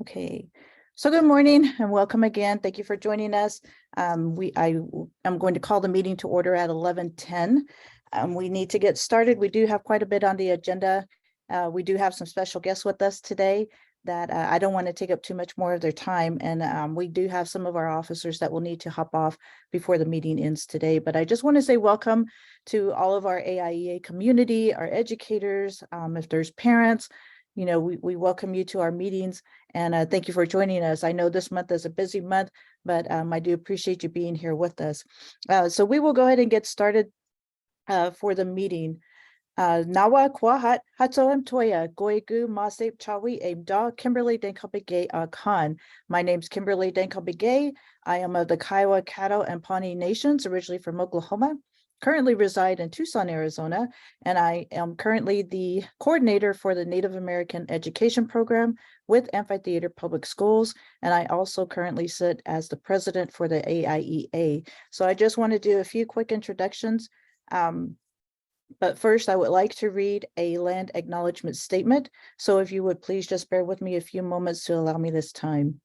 Okay, so good morning and welcome again. Thank you for joining us. I'm going to call the meeting to order at 11:10. We need to get started. We do have quite a bit on the agenda. We do have some special guests with us today that I don't want to take up too much more of their time. And we do have some of our officers that will need to hop off before the meeting ends today. But I just want to say welcome to all of our AIEA community, our educators, if there's parents, we welcome you to our meetings. And thank you for joining us. I know this month is a busy month, but I do appreciate you being here with us. So we will go ahead and get started for the meeting. Nawa Kwahat Hatoem Toya Goigu Masep Chawi Aimda Kimberly Denkabigay Khan. My name's Kimberly Denkabigay. I am of the Kiowa, Caddo, and Pawnee Nations, originally from Oklahoma. Currently reside in Tucson, Arizona, and I am currently the coordinator for the Native American Education Program with Amphitheater Public Schools, and I also currently sit as the president for the AIEA. So I just want to do a few quick introductions. But first, I would like to read a land acknowledgement statement. So if you would please just bear with me a few moments to allow me this time.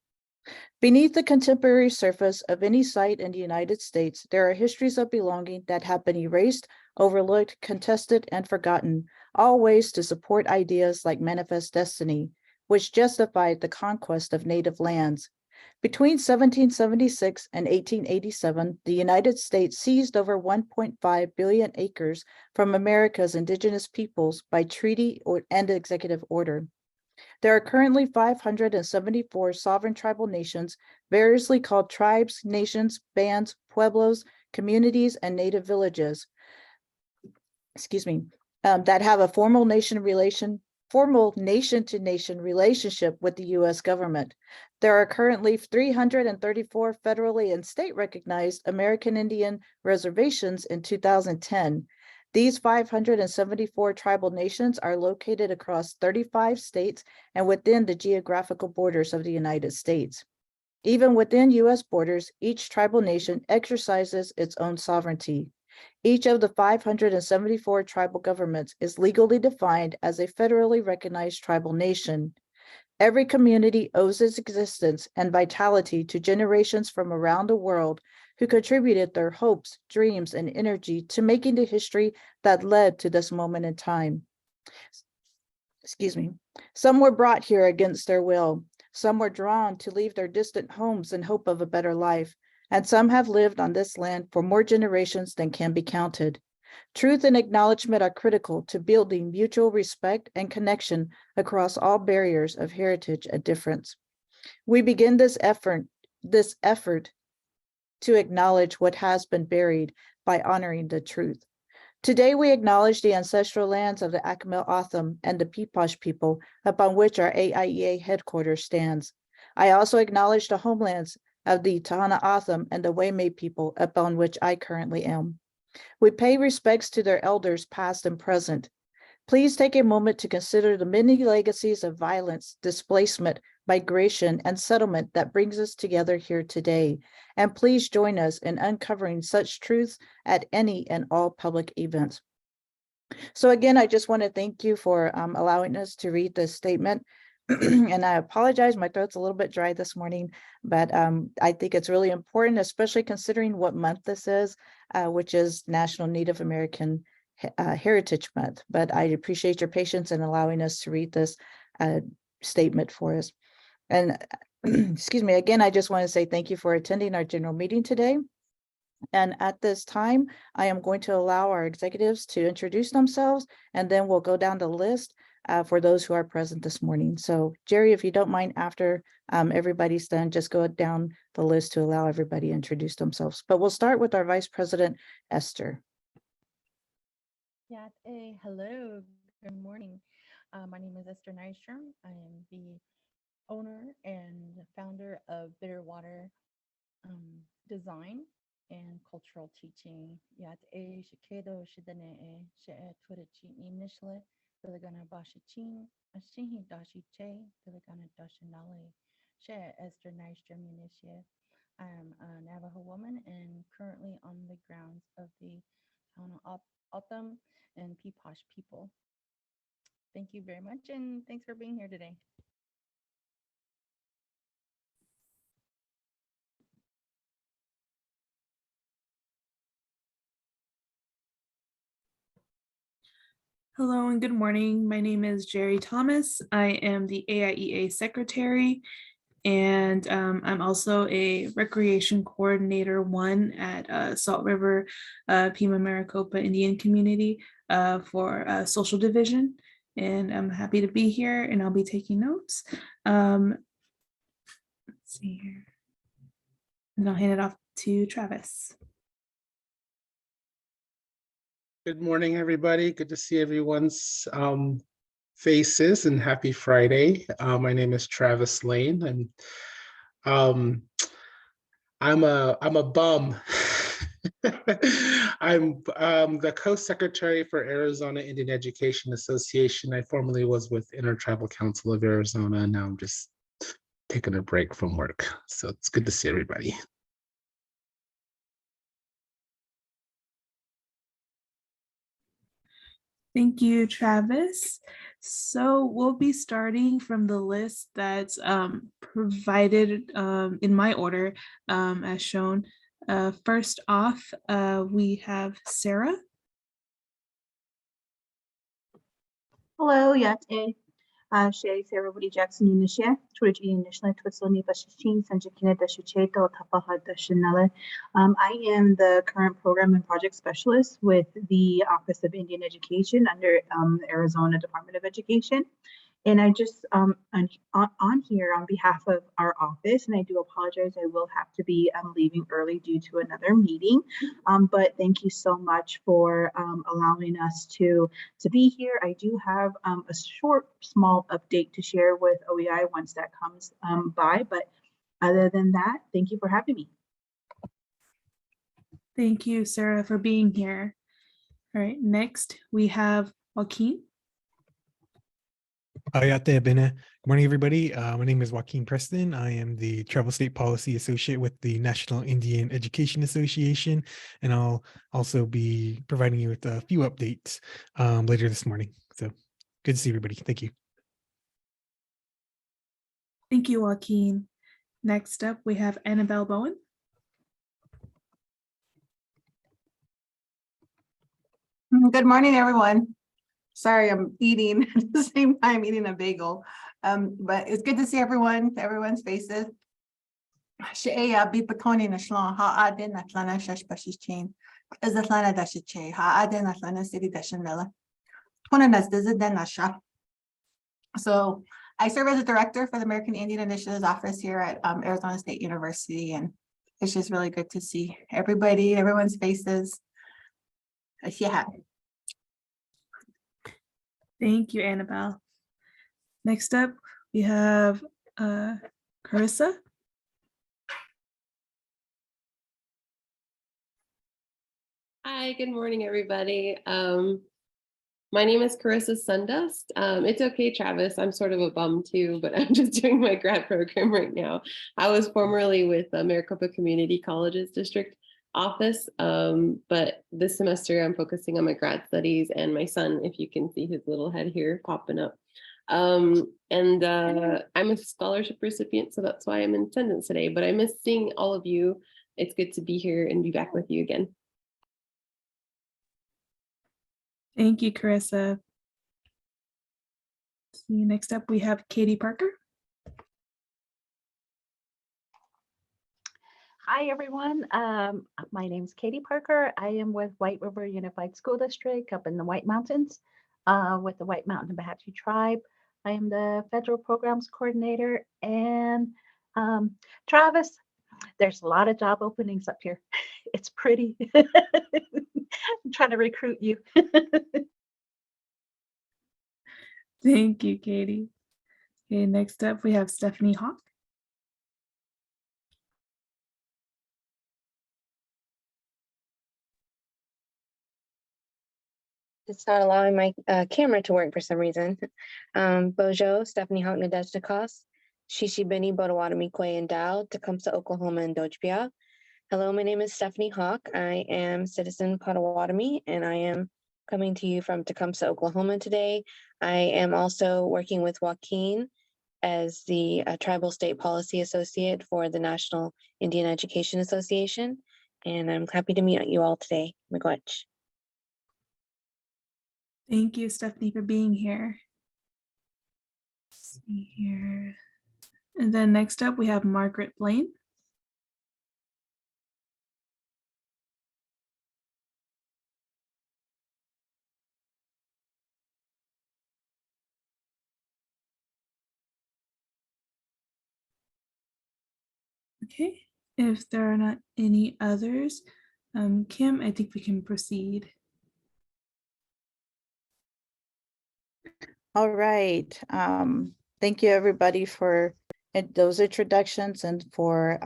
Beneath the contemporary surface of any site in the United States, there are histories of belonging that have been erased, overlooked, contested, and forgotten, all ways to support ideas like manifest destiny, which justified the conquest of native lands. Between 1776 and 1887, the United States seized over 1.5 billion acres from America's indigenous peoples by treaty and executive order. There are currently 574 sovereign tribal nations, variously called tribes, nations, bands, pueblos, communities, and native villages, that have a formal nation-to-nation relationship with the U.S. government. There are currently 334 federally and state-recognized American Indian reservations in 2010. These 574 tribal nations are located across 35 states and within the geographical borders of the United States. Even within U.S. borders, each tribal nation exercises its own sovereignty. Each of the 574 tribal governments is legally defined as a federally recognized tribal nation. Every community owes its existence and vitality to generations from around the world who contributed their hopes, dreams, and energy to making the history that led to this moment in time. Some were brought here against their will. Some were drawn to leave their distant homes in hope of a better life, and some have lived on this land for more generations than can be counted. Truth and acknowledgement are critical to building mutual respect and connection across all barriers of heritage and difference. We begin this effort to acknowledge what has been buried by honoring the truth. Today, we acknowledge the ancestral lands of the Akimel Otham and the Peepash people upon which our AIEA headquarters stands. I also acknowledge the homelands of the Tohono O'odham and the Waimea people upon which I currently am. We pay respects to their elders past and present. Please take a moment to consider the many legacies of violence, displacement, migration, and settlement that brings us together here today. And please join us in uncovering such truths at any and all public events. So again, I just want to thank you for allowing us to read this statement. And I apologize, my throat's a little bit dry this morning, but I think it's really important, especially considering what month this is, which is National Native American Heritage Month. But I appreciate your patience in allowing us to read this statement for us. And excuse me, again, I just want to say thank you for attending our general meeting today. And at this time, I am going to allow our executives to introduce themselves, and then we'll go down the list for those who are present this morning. So Jerry, if you don't mind, after everybody's done, just go down the list to allow everybody to introduce themselves. But we'll start with our Vice President, Esther. Yeah, hello, good morning. My name is Esther Nystrom. I am the owner and founder of Bitterwater Design and Cultural Teaching. Yat Shikedo Shidane Twitichi Nishle, Delegana Bashichin, Ashihi Dashi Che, Delegana Dashinale, She Esther Nystrom Initiate. I'm a Navajo woman and currently on the grounds of the town of Autumn and Peepash people. Thank you very much, and thanks for being here today. Hello and good morning. My name is Jerry Thomas. I am the AIEA Secretary, and I'm also a Recreation Coordinator 1 at Salt River Pima Maricopa Indian Community for Social Division. And I'm happy to be here and I'll be taking notes. Let's see here. And I'll hand it off to Travis. Good morning, everybody. Good to see everyone's faces and happy Friday. My name is Travis Lane. I'm a bum. I'm the co-secretary for Arizona Indian Education Association. I formerly was with Intertribal Council of Arizona, and now I'm just taking a break from work. So it's good to see everybody. Thank you, Travis. So we'll be starting from the list that's provided in my order as shown. First off, we have Sarah. Hello, Shay Sarah Woody Jackson Unisha, Twitch Initial Twitzloni Bashin, Sanjakina Dashucheto, Tapaha Dashinella. I am the current program and project specialist with the Office of Indian Education under the Arizona Department of Education. And I just on here on behalf of our office, and I do apologize, I will have to be leaving early due to another meeting. But thank you so much for allowing us to be here. I do have a short, small update to share with OEI once that comes by. But other than that, thank you for having me. Thank you, Sarah, for being here. All right, next we have Joaquin. Good morning, everybody. My name is Joaquin Preston. I am the Travel State Policy Associate with the National Indian Education Association, and I'll also be providing you with a few updates later this morning. So good to see everybody. Thank you. Thank you, Joaquin. Next up, we have Annabelle Bowen. Good morning, everyone. Sorry, I'm eating at the same time, eating a bagel. But it's good to see everyone's faces. She'eya bipatoni na shlon ha adin atlana shash bashish chain. Is atlana dashiche ha adin atlana city dashanella. Twana dan nasha. So I serve as a director for the American Indian Initiatives Office here at Arizona State University, and it's just really good to see everyone's faces. Yeah. Thank you, Annabelle. Next up, we have Carissa. Hi, good morning, everybody. My name is Carissa Sundust. It's okay, Travis. I'm sort of a bum too, but I'm just doing my grad program right now. I was formerly with Maricopa Community Colleges District Office, but this semester I'm focusing on my grad studies and my son, if you can see his little head here popping up. I'm a scholarship recipient, so that's why I'm in attendance today, but I miss seeing all of you. It's good to be here and be back with you again. Thank you, Carissa. See, next up, we have Katie Parker. Hi, everyone. My name is Katie Parker. I am with White River Unified School District up in the White Mountains with the White Mountain Apache Tribe. I am the federal programs coordinator. And Travis, there's a lot of job openings up here. It's pretty. I'm trying to recruit you. Thank you, Katie. Okay, next up, we have Stephanie Hawk. It's not allowing my camera to work for some reason. Bojo, Stephanie Hawk Nadeshnikos, Shishi Bini Bodawatami Kwe and Dow, Tecumseh, Oklahoma, and Dojpia. Hello, my name is Stephanie Hawk. I am citizen Potawatomi, and I am coming to you from Tecumseh, Oklahoma today. I am also working with Joaquin as the Tribal State Policy Associate for the National Indian Education Association, and I'm happy to meet you all today. Miigwech. Thank you, Stephanie, for being here. Let's see here. And then next up, we have Margaret Blaine. Okay, if there are not any others, Kim, I think we can proceed. All right. Thank you, everybody, for those introductions and for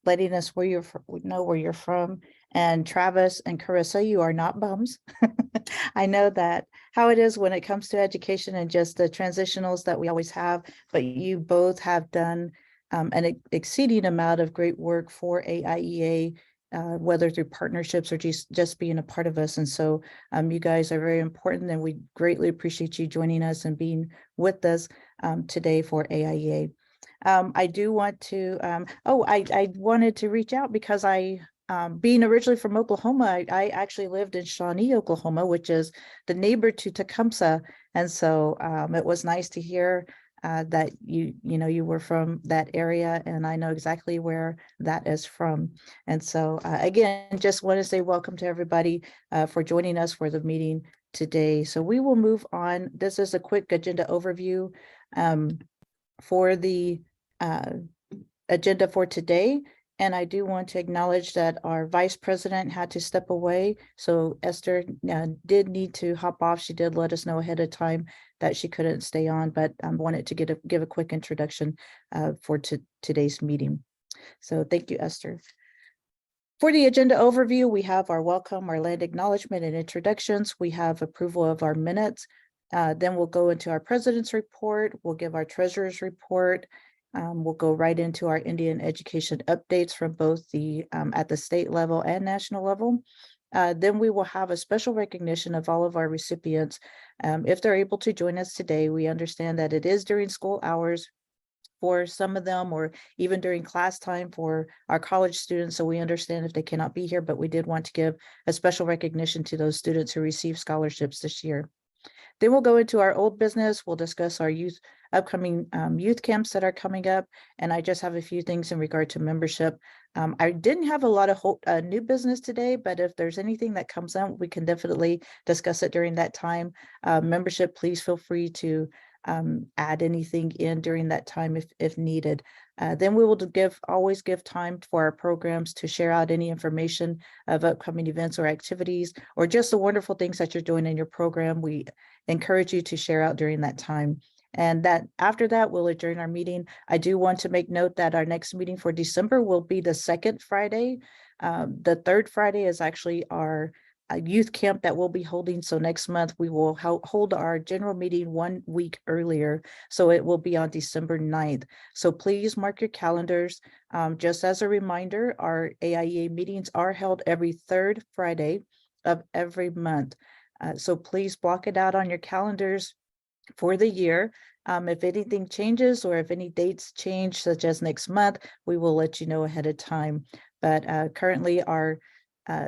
letting us know where you're from. And Travis and Carissa, you are not bums. I know that how it is when it comes to education and just the transitionals that we always have, but you both have done an exceeding amount of great work for AIEA, whether through partnerships or just being a part of us. And so you guys are very important, and we greatly appreciate you joining us and being with us today for AIEA. I do want to, I wanted to reach out because being originally from Oklahoma, I actually lived in Shawnee, Oklahoma, which is the neighbor to Tecumseh. And so it was nice to hear that you were from that area, and I know exactly where that is from. And so again, just want to say welcome to everybody for joining us for the meeting today. So we will move on. This is a quick agenda overview for the agenda for today. And I do want to acknowledge that our vice president had to step away. So Esther did need to hop off. She did let us know ahead of time that she couldn't stay on, but I wanted to give a quick introduction for today's meeting. So thank you, Esther. For the agenda overview, we have our welcome, our land acknowledgement and introductions. We have approval of our minutes. Then we'll go into our president's report. We'll give our treasurer's report. We'll go right into our Indian education updates from both the at the state level and national level. Then we will have a special recognition of all of our recipients. If they're able to join us today, we understand that it is during school hours for some of them, or even during class time for our college students. So we understand if they cannot be here, but we did want to give a special recognition to those students who received scholarships this year. Then we'll go into our old business. We'll discuss our upcoming youth camps that are coming up. And I just have a few things in regard to membership. I didn't have a lot of new business today, but if there's anything that comes up, we can definitely discuss it during that time. Membership, please feel free to add anything in during that time if needed. Then we will always give time for our programs to share out any information of upcoming events or activities, or just the wonderful things that you're doing in your program. We encourage you to share out during that time. And that after that, we'll adjourn our meeting. I do want to make note that our next meeting for December will be the second Friday. The third Friday is actually our youth camp that we'll be holding. So next month we will hold our general meeting 1 week earlier. So it will be on December 9th. So please mark your calendars. Just as a reminder, our AIEA meetings are held every third Friday of every month. So please block it out on your calendars for the year. If anything changes or if any dates change, such as next month, we will let you know ahead of time. But currently our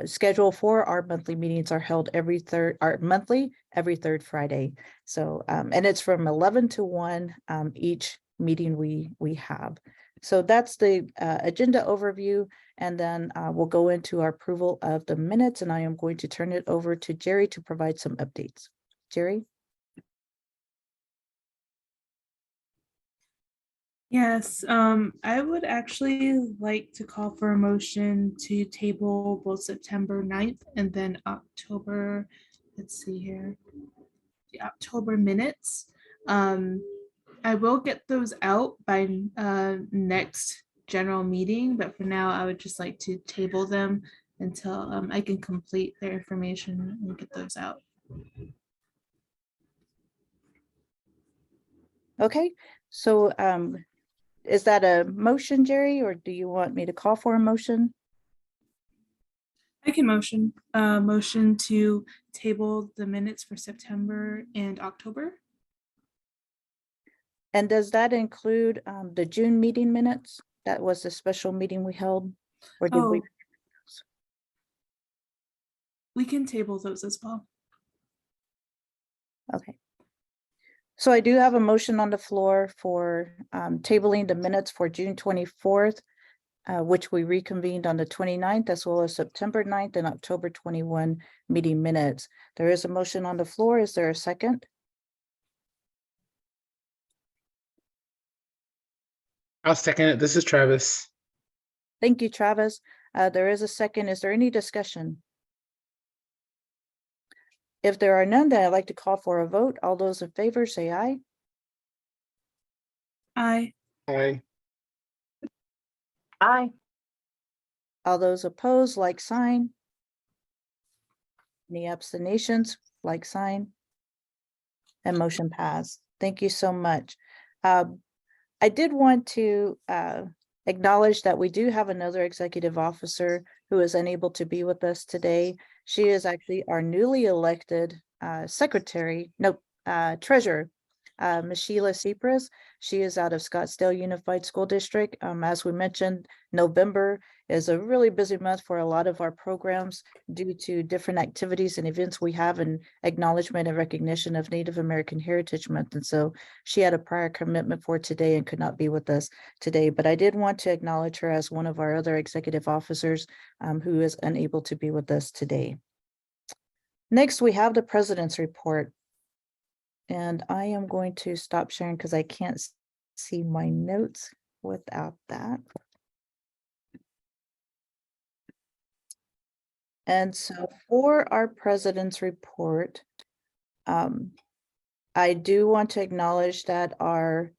schedule for our monthly meetings are held every third Friday. So and it's from 11 to 1 each meeting we have. So that's the agenda overview, and then we'll go into our approval of the minutes, and I am going to turn it over to Jerry to provide some updates. Jerry? Yes, I would actually like to call for a motion to table both September 9th and then October, let's see here, the October minutes. I will get those out by next general meeting, but for now, I would just like to table them until I can complete their information and get those out. Okay, so is that a motion, Jerry, or do you want me to call for a motion? I can motion to table the minutes for September and October. And does that include the June meeting minutes? That was the special meeting we held, or did we? Oh, we can table those as well. Okay. So I do have a motion on the floor for tabling the minutes for June 24th, which we reconvened on the 29th, as well as September 9th and October 21 meeting minutes. There is a motion on the floor. Is there a second? I'll second it. This is Travis. Thank you, Travis. There is a second. Is there any discussion? If there are none, then I'd like to call for a vote. All those in favor say aye. Aye. Aye. Aye. All those opposed, like sign. Any abstentions, like sign. And motion passed. Thank you so much. I did want to acknowledge that we do have another executive officer who is unable to be with us today. She is actually our newly elected treasurer, Ms. Sheila Cypress. She is out of Scottsdale Unified School District. As we mentioned, November is a really busy month for a lot of our programs due to different activities and events we have in acknowledgement and recognition of Native American Heritage Month. And so she had a prior commitment for today and could not be with us today. But I did want to acknowledge her as one of our other executive officers who is unable to be with us today. Next, we have the president's report. And I am going to stop sharing because I can't see my notes without that. And so for our president's report, I do want to acknowledge that our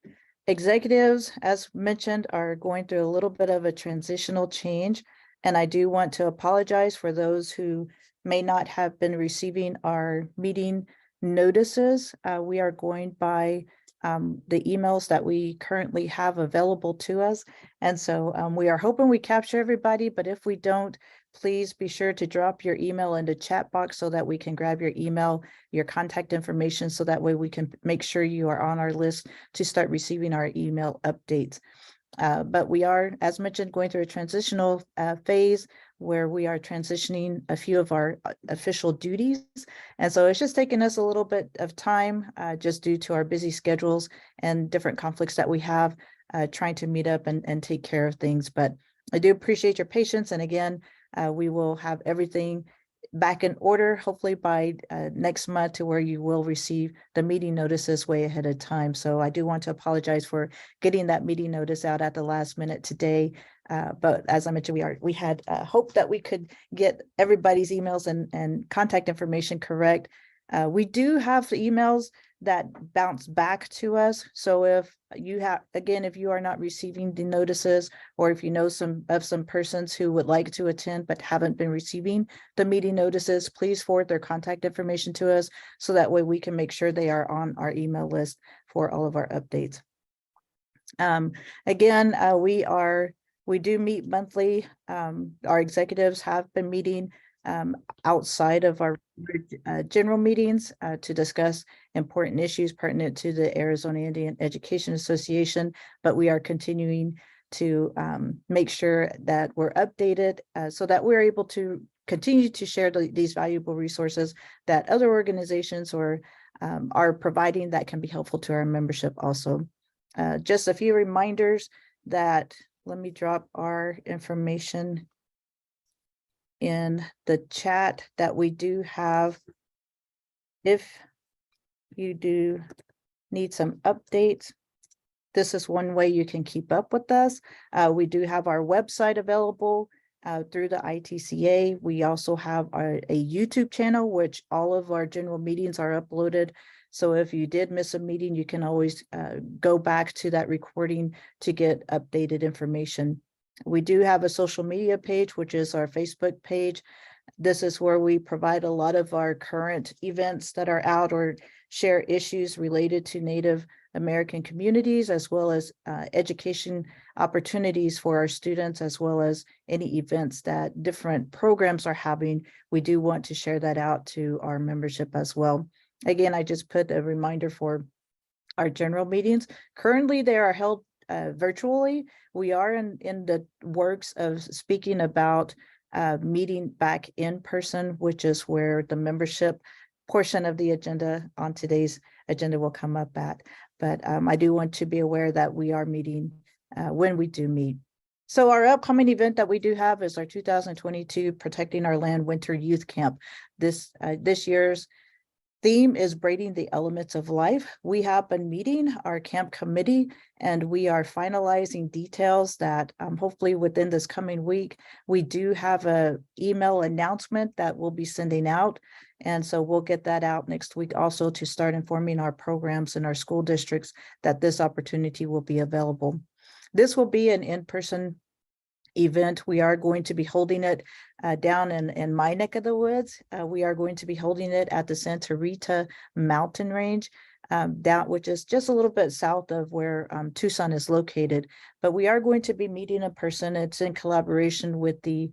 executives, as mentioned, are going through a little bit of a transitional change. And I do want to apologize for those who may not have been receiving our meeting notices. We are going by the emails that we currently have available to us. And so we are hoping we capture everybody, but if we don't, please be sure to drop your email in the chat box so that we can grab your email, your contact information, so that way we can make sure you are on our list to start receiving our email updates. But we are, as mentioned, going through a transitional phase where we are transitioning a few of our official duties. And so it's just taken us a little bit of time just due to our busy schedules and different conflicts that we have trying to meet up and take care of things. But I do appreciate your patience. And again, we will have everything back in order, hopefully by next month, to where you will receive the meeting notices way ahead of time. So I do want to apologize for getting that meeting notice out at the last minute today. But as I mentioned, we had hoped that we could get everybody's emails and contact information correct. We do have the emails that bounce back to us. So if you have, again, if you are not receiving the notices, or if you know some persons who would like to attend but haven't been receiving the meeting notices, please forward their contact information to us so that way we can make sure they are on our email list for all of our updates. Again, we do meet monthly. Our executives have been meeting outside of our general meetings to discuss important issues pertinent to the Arizona Indian Education Association, but we are continuing to make sure that we're updated so that we're able to continue to share these valuable resources that other organizations or are providing that can be helpful to our membership also. Just a few reminders that, let me drop our information in the chat, that we do have, if you do need some updates, this is one way you can keep up with us. We do have our website available through the ITCA. We also have a YouTube channel, which all of our general meetings are uploaded. So if you did miss a meeting, you can always go back to that recording to get updated information. We do have a social media page, which is our Facebook page. This is where we provide a lot of our current events that are out or share issues related to Native American communities, as well as education opportunities for our students, as well as any events that different programs are having. We do want to share that out to our membership as well. Again, I just put a reminder for our general meetings. Currently, they are held virtually. We are in the works of speaking about meeting back in person, which is where the membership portion of the agenda on today's agenda will come up at. But I do want to be aware that we are meeting when we do meet. So our upcoming event that we do have is our 2022 Protecting Our Land Winter Youth Camp. This year's theme is Braiding the Elements of Life. We have been meeting our camp committee and we are finalizing details that hopefully within this coming week, we do have an email announcement that we'll be sending out. And so we'll get that out next week also to start informing our programs in our school districts that this opportunity will be available. This will be an in-person event. We are going to be holding it down in my neck of the woods. We are going to be holding it at the Santa Rita mountain range, which is just a little bit south of where Tucson is located. But we are going to be meeting in person. It's in collaboration with the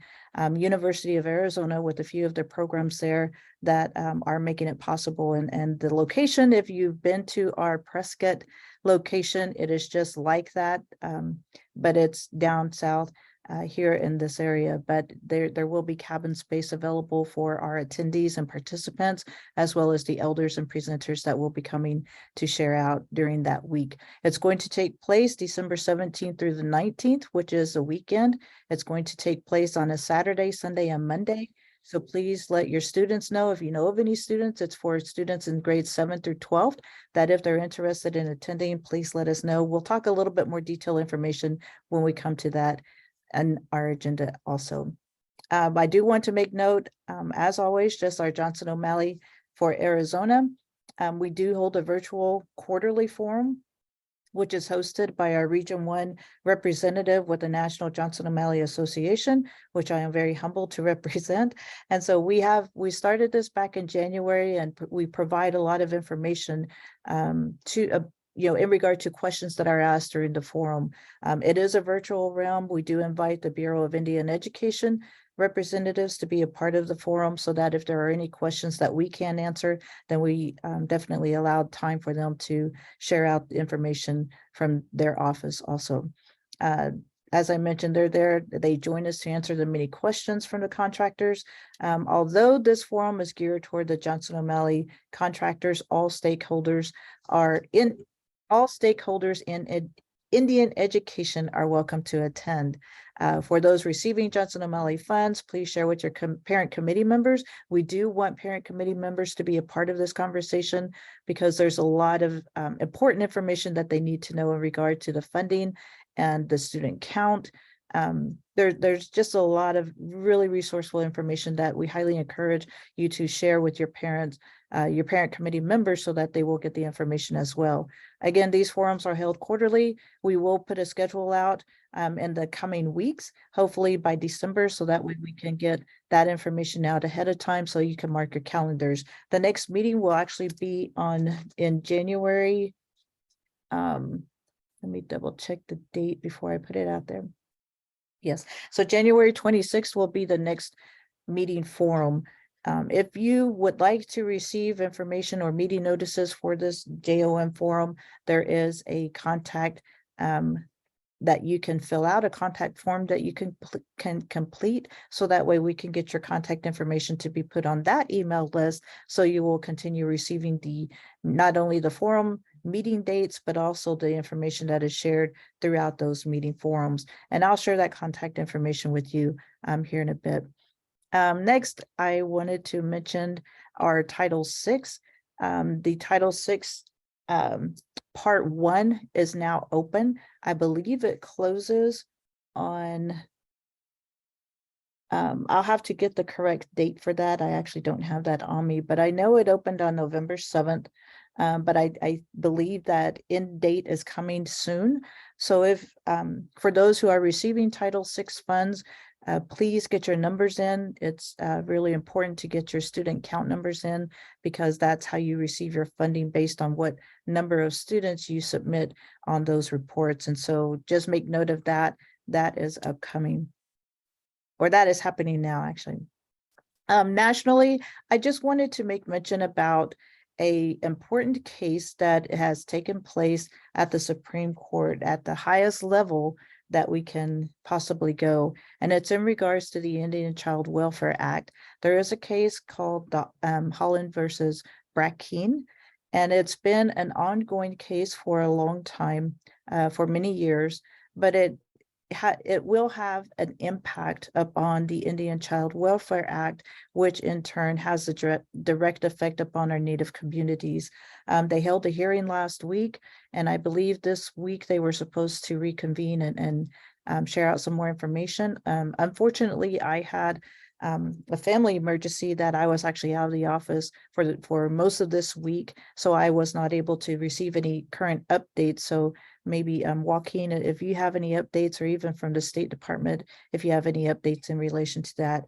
University of Arizona with a few of their programs there that are making it possible. And the location, if you've been to our Prescott location, it is just like that, but it's down south. Here in this area, but there will be cabin space available for our attendees and participants, as well as the elders and presenters that will be coming to share out during that week. It's going to take place December 17th through the 19th, which is a weekend. It's going to take place on a Saturday, Sunday, and Monday. So please let your students know, if you know of any students, it's for students in grades 7 through 12, that if they're interested in attending, please let us know. We'll talk a little bit more detailed information when we come to that and our agenda also. I do want to make note, as always, just our Johnson O'Malley for Arizona. We do hold a virtual quarterly forum, which is hosted by our Region 1 representative with the National Johnson O'Malley Association, which I am very humbled to represent. And so we started this back in January, and we provide a lot of information in regard to questions that are asked during the forum. It is a virtual realm. We do invite the Bureau of Indian Education representatives to be a part of the forum so that if there are any questions that we can answer, then we definitely allow time for them to share out the information from their office also. As I mentioned, they're there. They join us to answer the many questions from the contractors. Although this forum is geared toward the Johnson O'Malley contractors, all stakeholders in Indian education are welcome to attend. For those receiving Johnson O'Malley funds, please share with your parent committee members. We do want parent committee members to be a part of this conversation because there's a lot of important information that they need to know in regard to the funding and the student count. There's just a lot of really resourceful information that we highly encourage you to share with your parents, your parent committee members, so that they will get the information as well. Again, these forums are held quarterly. We will put a schedule out in the coming weeks, hopefully by December, so that way we can get that information out ahead of time so you can mark your calendars. The next meeting will actually be in January. Let me double check the date before I put it out there. Yes, so January 26th will be the next meeting forum. If you would like to receive information or meeting notices for this JOM forum, there is a contact that you can fill out, a contact form that you can complete, so that way we can get your contact information to be put on that email list, so you will continue receiving not only the forum meeting dates, but also the information that is shared throughout those meeting forums. And I'll share that contact information with you here in a bit. Next, I wanted to mention our Title VI. The Title VI Part 1 is now open. I believe it closes on, I'll have to get the correct date for that. I actually don't have that on me, but I know it opened on November 7th. But I believe that end date is coming soon. So if for those who are receiving Title VI funds, please get your numbers in. It's really important to get your student count numbers in, because that's how you receive your funding, based on what number of students you submit on those reports. And so just make note of that. That is upcoming, or that is happening now, actually. Nationally, I just wanted to make mention about an important case that has taken place at the Supreme Court at the highest level that we can possibly go. And it's in regards to the Indian Child Welfare Act. There is a case called Holland versus Brackeen, and it's been an ongoing case for a long time, for many years, but it will have an impact upon the Indian Child Welfare Act, which in turn has a direct effect upon our Native communities. They held a hearing last week, and I believe this week they were supposed to reconvene and share out some more information. Unfortunately, I had a family emergency that I was actually out of the office for most of this week, so I was not able to receive any current updates. So maybe Joaquin, if you have any updates, or even from the State Department, if you have any updates in relation to that,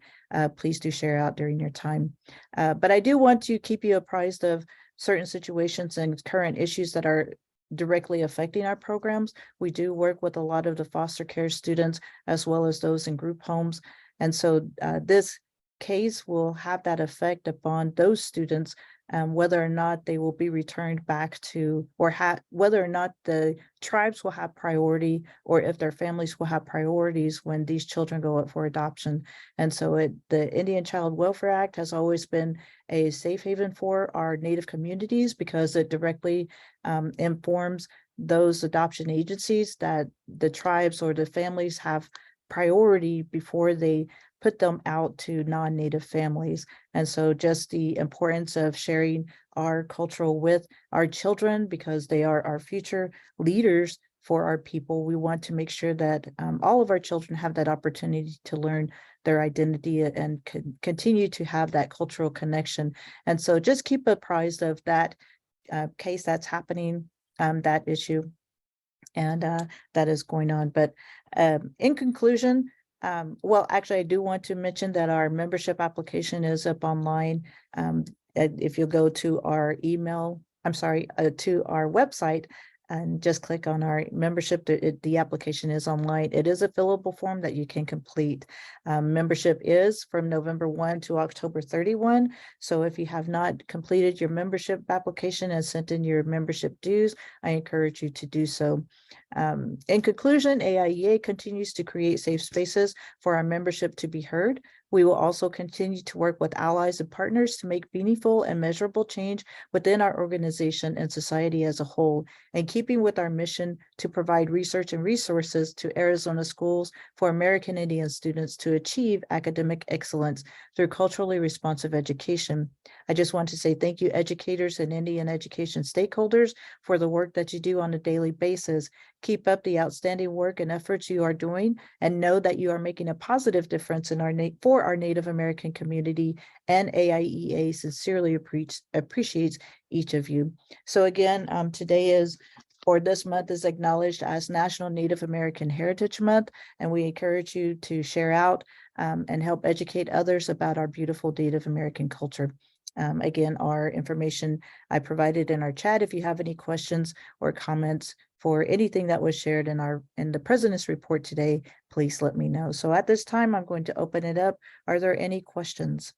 please do share out during your time. But I do want to keep you apprised of certain situations and current issues that are directly affecting our programs. We do work with a lot of the foster care students, as well as those in group homes. And so this case will have that effect upon those students, whether or not they will be returned back to, or whether or not the tribes will have priority, or if their families will have priorities when these children go up for adoption. And so the Indian Child Welfare Act has always been a safe haven for our Native communities, because it directly informs those adoption agencies that the tribes or the families have priority before they put them out to non-Native families. And so just the importance of sharing our cultural with our children, because they are our future leaders for our people. We want to make sure that all of our children have that opportunity to learn their identity and continue to have that cultural connection. And so just keep apprised of that case that's happening, that issue, and that is going on. But in conclusion, well, actually, I do want to mention that our membership application is up online. If you go to our email, to our website, and just click on our membership, the application is online. It is a fillable form that you can complete. Membership is from November 1 to October 31. So if you have not completed your membership application and sent in your membership dues, I encourage you to do so. In conclusion, AIEA continues to create safe spaces for our membership to be heard. We will also continue to work with allies and partners to make meaningful and measurable change within our organization and society as a whole, in keeping with our mission to provide research and resources to Arizona schools for American Indian students to achieve academic excellence through culturally responsive education. I just want to say thank you, educators and Indian education stakeholders, for the work that you do on a daily basis. Keep up the outstanding work and efforts you are doing, and know that you are making a positive difference in for our Native American community, and AIEA sincerely appreciates each of you. So again, this month is acknowledged as National Native American Heritage Month, and we encourage you to share out and help educate others about our beautiful Native American culture. Again, our information I provided in our chat. If you have any questions or comments for anything that was shared in the President's report today, please let me know. So at this time, I'm going to open it up. Are there any questions?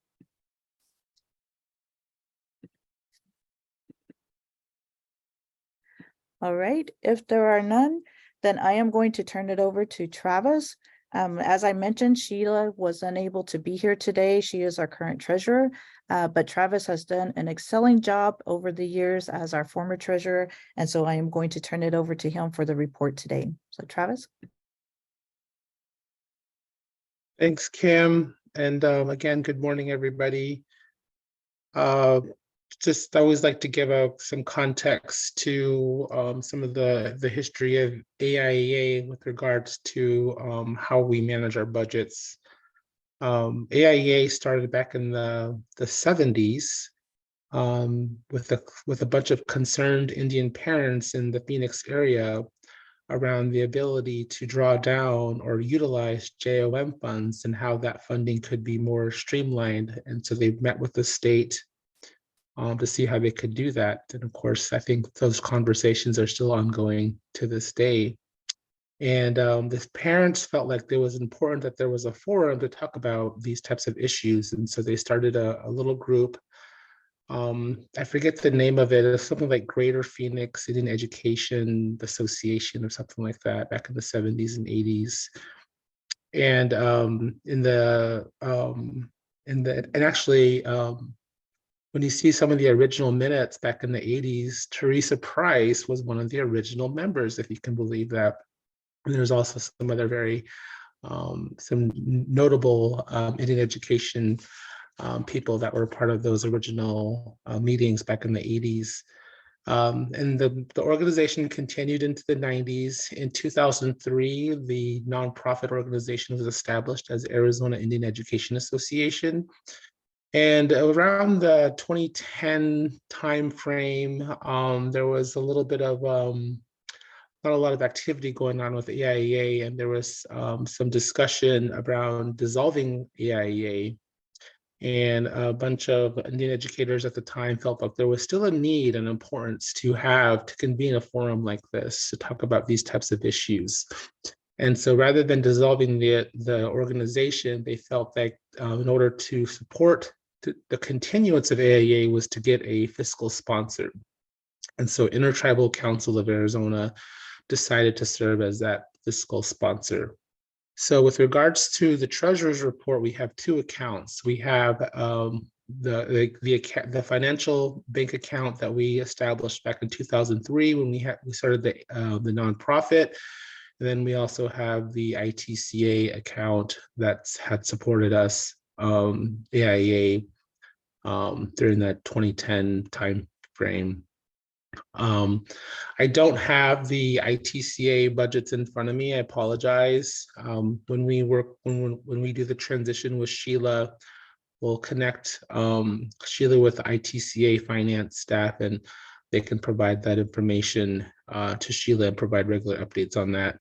All right, if there are none, then I am going to turn it over to Travis. As I mentioned, Sheila was unable to be here today. She is our current treasurer, but Travis has done an excelling job over the years as our former treasurer. And so I am going to turn it over to him for the report today. So Travis. Thanks, Kim. And again, good morning, everybody. Just I always like to give some context to some of the history of AIEA with regards to how we manage our budgets. AIEA started back in the 70s with a bunch of concerned Indian parents in the Phoenix area around the ability to draw down or utilize JOM funds and how that funding could be more streamlined. And so they met with the state to see how they could do that. And of course, I think those conversations are still ongoing to this day. And the parents felt like it was important that there was a forum to talk about these types of issues. And so they started a little group I forget the name of it. It's something like Greater Phoenix Indian Education Association or something like that back in the 70s and 80s. And when you see some of the original minutes back in the 80s, Teresa Price was one of the original members, if you can believe that. And there's also some other very some notable Indian education people that were part of those original meetings back in the 80s. And the organization continued into the 90s. In 2003, the nonprofit organization was established as Arizona Indian Education Association. And around the 2010 timeframe, there was a little bit of not a lot of activity going on with AIEA, and there was some discussion around dissolving AIEA. And a bunch of Indian educators at the time felt like there was still a need and importance to convene a forum like this to talk about these types of issues. And so rather than dissolving the organization, they felt that in order to support the continuance of AIEA was to get a fiscal sponsor. And so Intertribal Council of Arizona decided to serve as that fiscal sponsor. So with regards to the treasurer's report, we have two accounts. We have the financial bank account that we established back in 2003 when we started the nonprofit. And then we also have the ITCA account that had supported us, AIEA, during that 2010 time frame. I don't have the ITCA budgets in front of me. I apologize. When we do the transition with Sheila, we'll connect Sheila with the ITCA finance staff, and they can provide that information to Sheila and provide regular updates on that.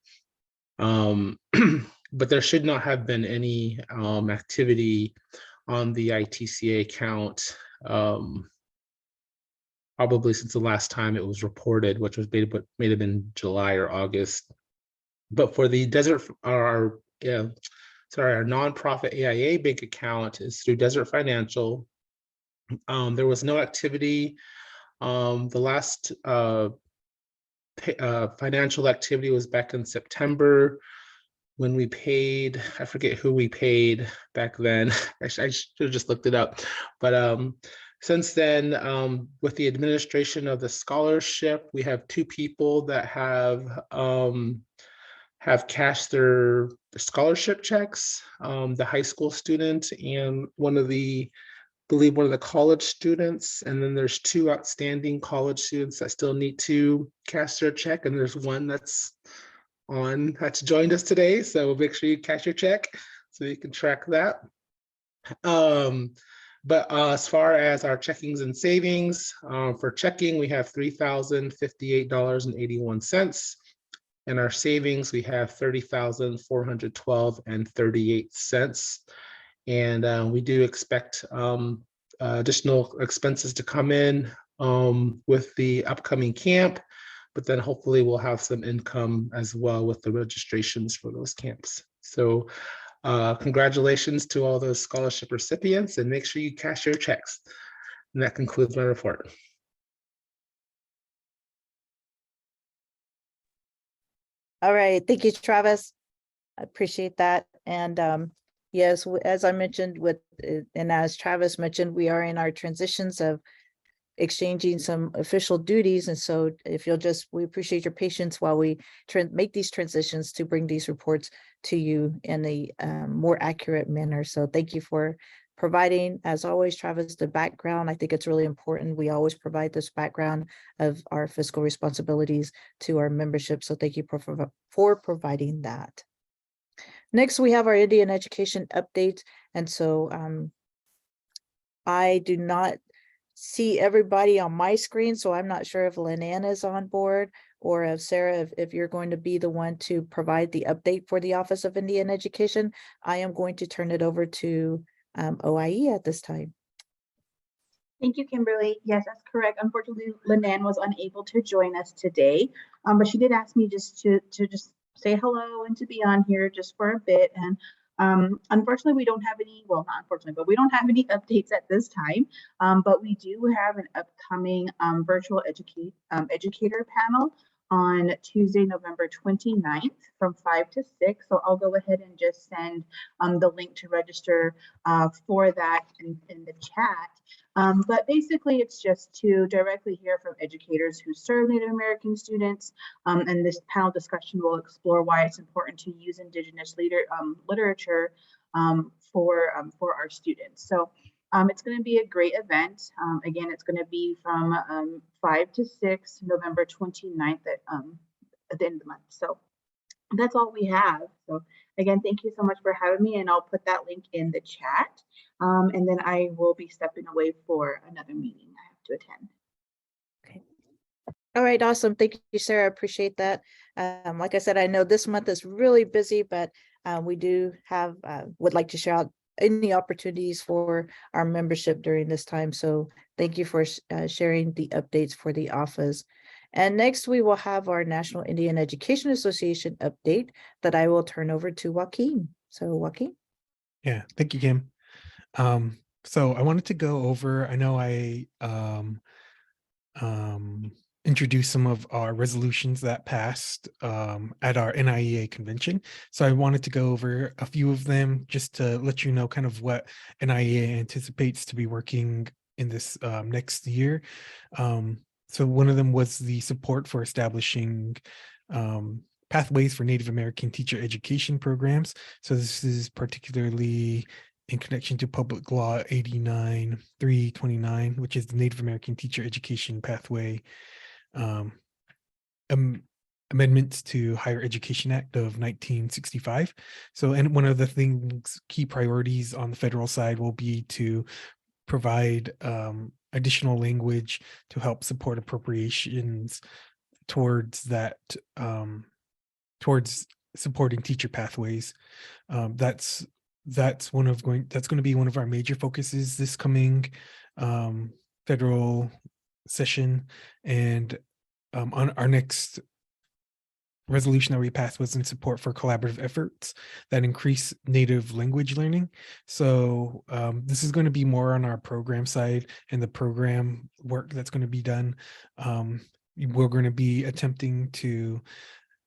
But there should not have been any activity on the ITCA account probably since the last time it was reported, which was may have been July or August. But for the our nonprofit AIA bank account is through Desert Financial. There was no activity. The last financial activity was back in September when we paid, I forget who we paid back then. I should have just looked it up. But since then, with the administration of the scholarship, we have two people that have cashed their scholarship checks, the high school student and one of the college students. And then there's two outstanding college students that still need to cash their check. And there's one that's joined us today. So make sure you cash your check so you can track that. But as far as our checkings and savings, for checking, we have $3,058.81. And our savings, we have $30,412.38. And we do expect additional expenses to come in with the upcoming camp, but then hopefully we'll have some income as well with the registrations for those camps. So congratulations to all those scholarship recipients, and make sure you cash your checks. And that concludes my report. All right, thank you, Travis. I appreciate that. And yes, as I mentioned and as Travis mentioned, we are in our transitions of exchanging some official duties. And so we appreciate your patience while we make these transitions to bring these reports to you in a more accurate manner. So thank you for providing, as always, Travis, the background. I think it's really important. We always provide this background of our fiscal responsibilities to our membership. So thank you for providing that. Next, we have our Indian education update. And so I do not see everybody on my screen, so I'm not sure if Lynn is on board or if Sarah, if you're going to be the one to provide the update for the Office of Indian Education. I am going to turn it over to OIE at this time. Thank you, Kimberly. Yes, that's correct. Unfortunately, Lynn was unable to join us today, but she did ask me just to say hello and to be on here just for a bit. And Unfortunately, we don't have any, well, not unfortunately, but we don't have any updates at this time. But we do have an upcoming virtual educator panel on Tuesday, November 29th from 5 to 6. So I'll go ahead and just send the link to register for that in the chat. But basically, it's just to directly hear from educators who serve Native American students. And this panel discussion will explore why it's important to use Indigenous literature for our students. So it's going to be a great event. Again, it's going to be from 5 to 6, November 29th at the end of the month. So that's all we have. So again, thank you so much for having me, and I'll put that link in the chat. And then I will be stepping away for another meeting I have to attend. Okay. All right, awesome. Thank you, Sarah. I appreciate that. Like I said, I know this month is really busy, but we do have, would like to share out any opportunities for our membership during this time. So thank you for sharing the updates for the office. And next we will have our National Indian Education Association update that I will turn over to Joaquin. So Joaquin. Yeah, thank you, Kim. So I wanted to go over, I know I introduced some of our resolutions that passed at our NIEA convention. So I wanted to go over a few of them just to let you know kind of what NIEA anticipates to be working in this next year. So one of them was the support for establishing pathways for Native American teacher education programs. So this is particularly in connection to Public Law 89-329, which is the Native American Teacher Education Pathway amendments to Higher Education Act of 1965. So, and one of the things, key priorities on the federal side will be to provide additional language to help support appropriations towards that, towards supporting teacher pathways. That's going to be one of our major focuses this coming federal session. And on our next resolution that we passed was in support for collaborative efforts that increase native language learning. So this is going to be more on our program side and the program work that's going to be done. We're going to be attempting to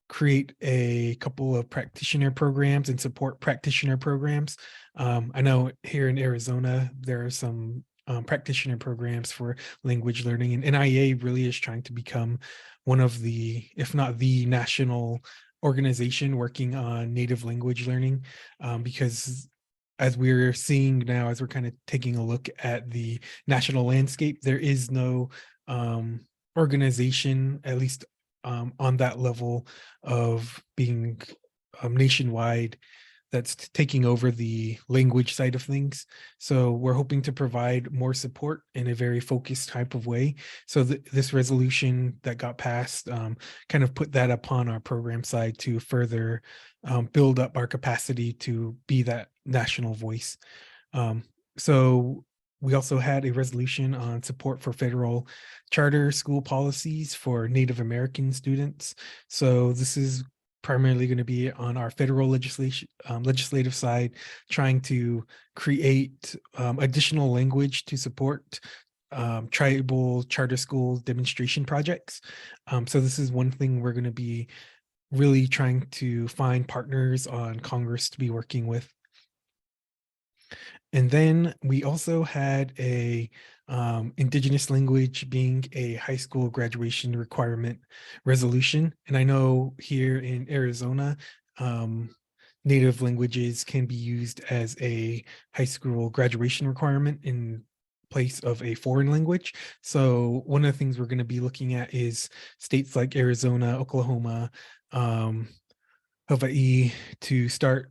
create a couple of practitioner programs and support practitioner programs. I know here in Arizona, there are some practitioner programs for language learning, and NIEA really is trying to become one of the, if not the national organization working on native language learning, because as we're seeing now, as we're kind of taking a look at the national landscape, there is no organization, at least on that level of being nationwide, that's taking over the language side of things. So we're hoping to provide more support in a very focused type of way. So this resolution that got passed kind of put that upon our program side to further build up our capacity to be that national voice. So we also had a resolution on support for federal charter school policies for Native American students. So this is primarily going to be on our federal legislative side, trying to create additional language to support tribal charter school demonstration projects. So this is one thing we're going to be really trying to find partners on Congress to be working with. And then we also had a Indigenous language being a high school graduation requirement resolution. And I know here in Arizona, Native languages can be used as a high school graduation requirement in place of a foreign language. So one of the things we're going to be looking at is states like Arizona, Oklahoma, Hawaii to start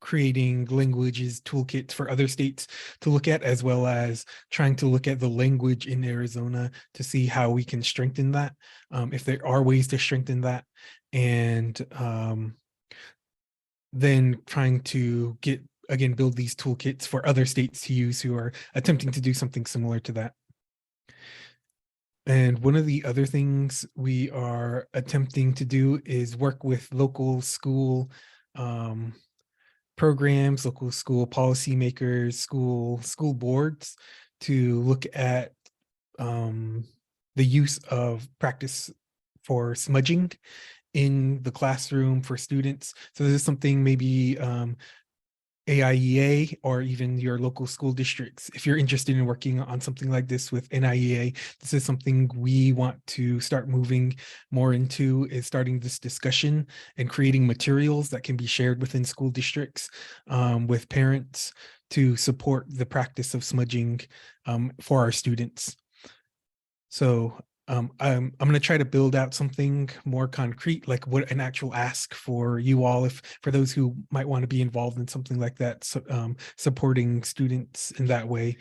creating languages toolkits for other states to look at, as well as trying to look at the language in Arizona to see how we can strengthen that, if there are ways to strengthen that, and then trying to build these toolkits for other states to use who are attempting to do something similar to that. And one of the other things we are attempting to do is work with local school programs, local school policymakers, school boards to look at the use of practice for smudging in the classroom for students. So this is something maybe AIEA or even your local school districts, if you're interested in working on something like this with NIEA, this is something we want to start moving more into, is starting this discussion and creating materials that can be shared within school districts with parents to support the practice of smudging for our students. So I'm going to try to build out something more concrete, like what an actual ask for you all, if for those who might want to be involved in something like that, so, supporting students in that way.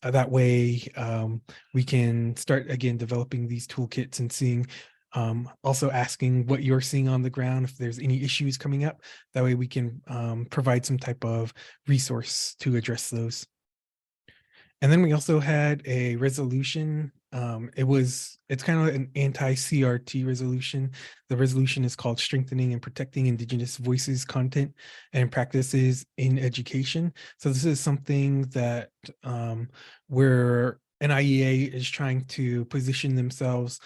We can start again developing these toolkits and seeing, also asking what you're seeing on the ground, if there's any issues coming up. That way we can provide some type of resource to address those. And then we also had a resolution. It's kind of an anti-CRT resolution. The resolution is called Strengthening and Protecting Indigenous Voices, Content, and Practices in Education. So this is something that where NIEA is trying to position themselves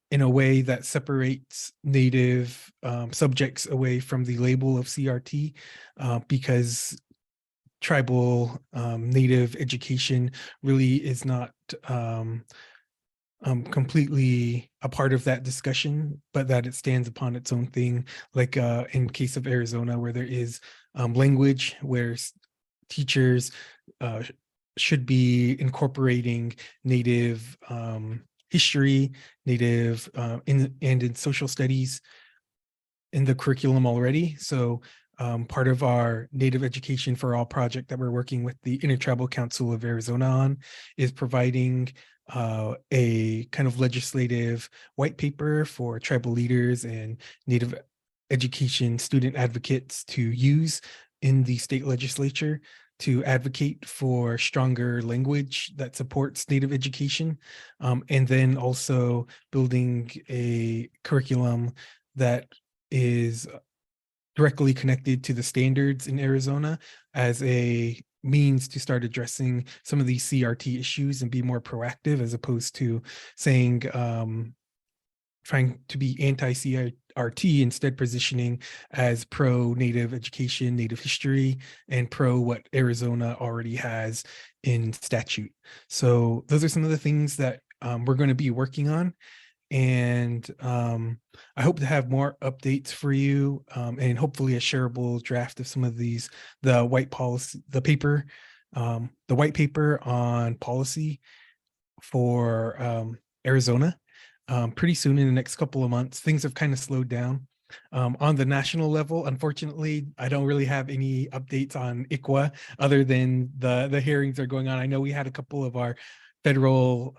in a way that separates Native subjects away from the label of CRT, because tribal Native education really is not completely a part of that discussion, but that it stands upon its own thing, like in case of Arizona, where there is language where teachers should be incorporating Native history, Native and in social studies in the curriculum already. So part of our Native Education for All project that we're working with the Intertribal Council of Arizona on is providing a kind of legislative white paper for tribal leaders and Native education student advocates to use in the state legislature to advocate for stronger language that supports Native education, and then also building a curriculum that is directly connected to the standards in Arizona as a means to start addressing some of these CRT issues and be more proactive, as opposed to saying, trying to be anti-CRT, instead positioning as pro-Native education, Native history, and pro what Arizona already has in statute. So those are some of the things that we're going to be working on. And I hope to have more updates for you, and hopefully a shareable draft of some of these, the white paper on policy for Arizona pretty soon, in the next couple of months. Things have kind of slowed down. On the national level, unfortunately, I don't really have any updates on ICWA other than the hearings are going on. I know we had a couple of our federal,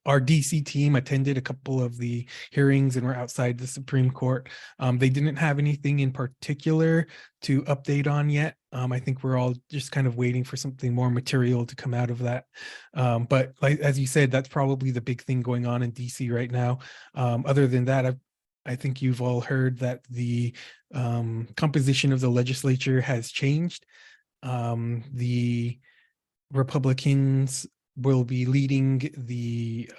our DC team attended a couple of the hearings and were outside the Supreme Court. They didn't have anything in particular to update on yet. I think we're all just kind of waiting for something more material to come out of that. But like, as you said, that's probably the big thing going on in DC right now. Other than that, I think you've all heard that the composition of the legislature has changed. The Republicans will be leading the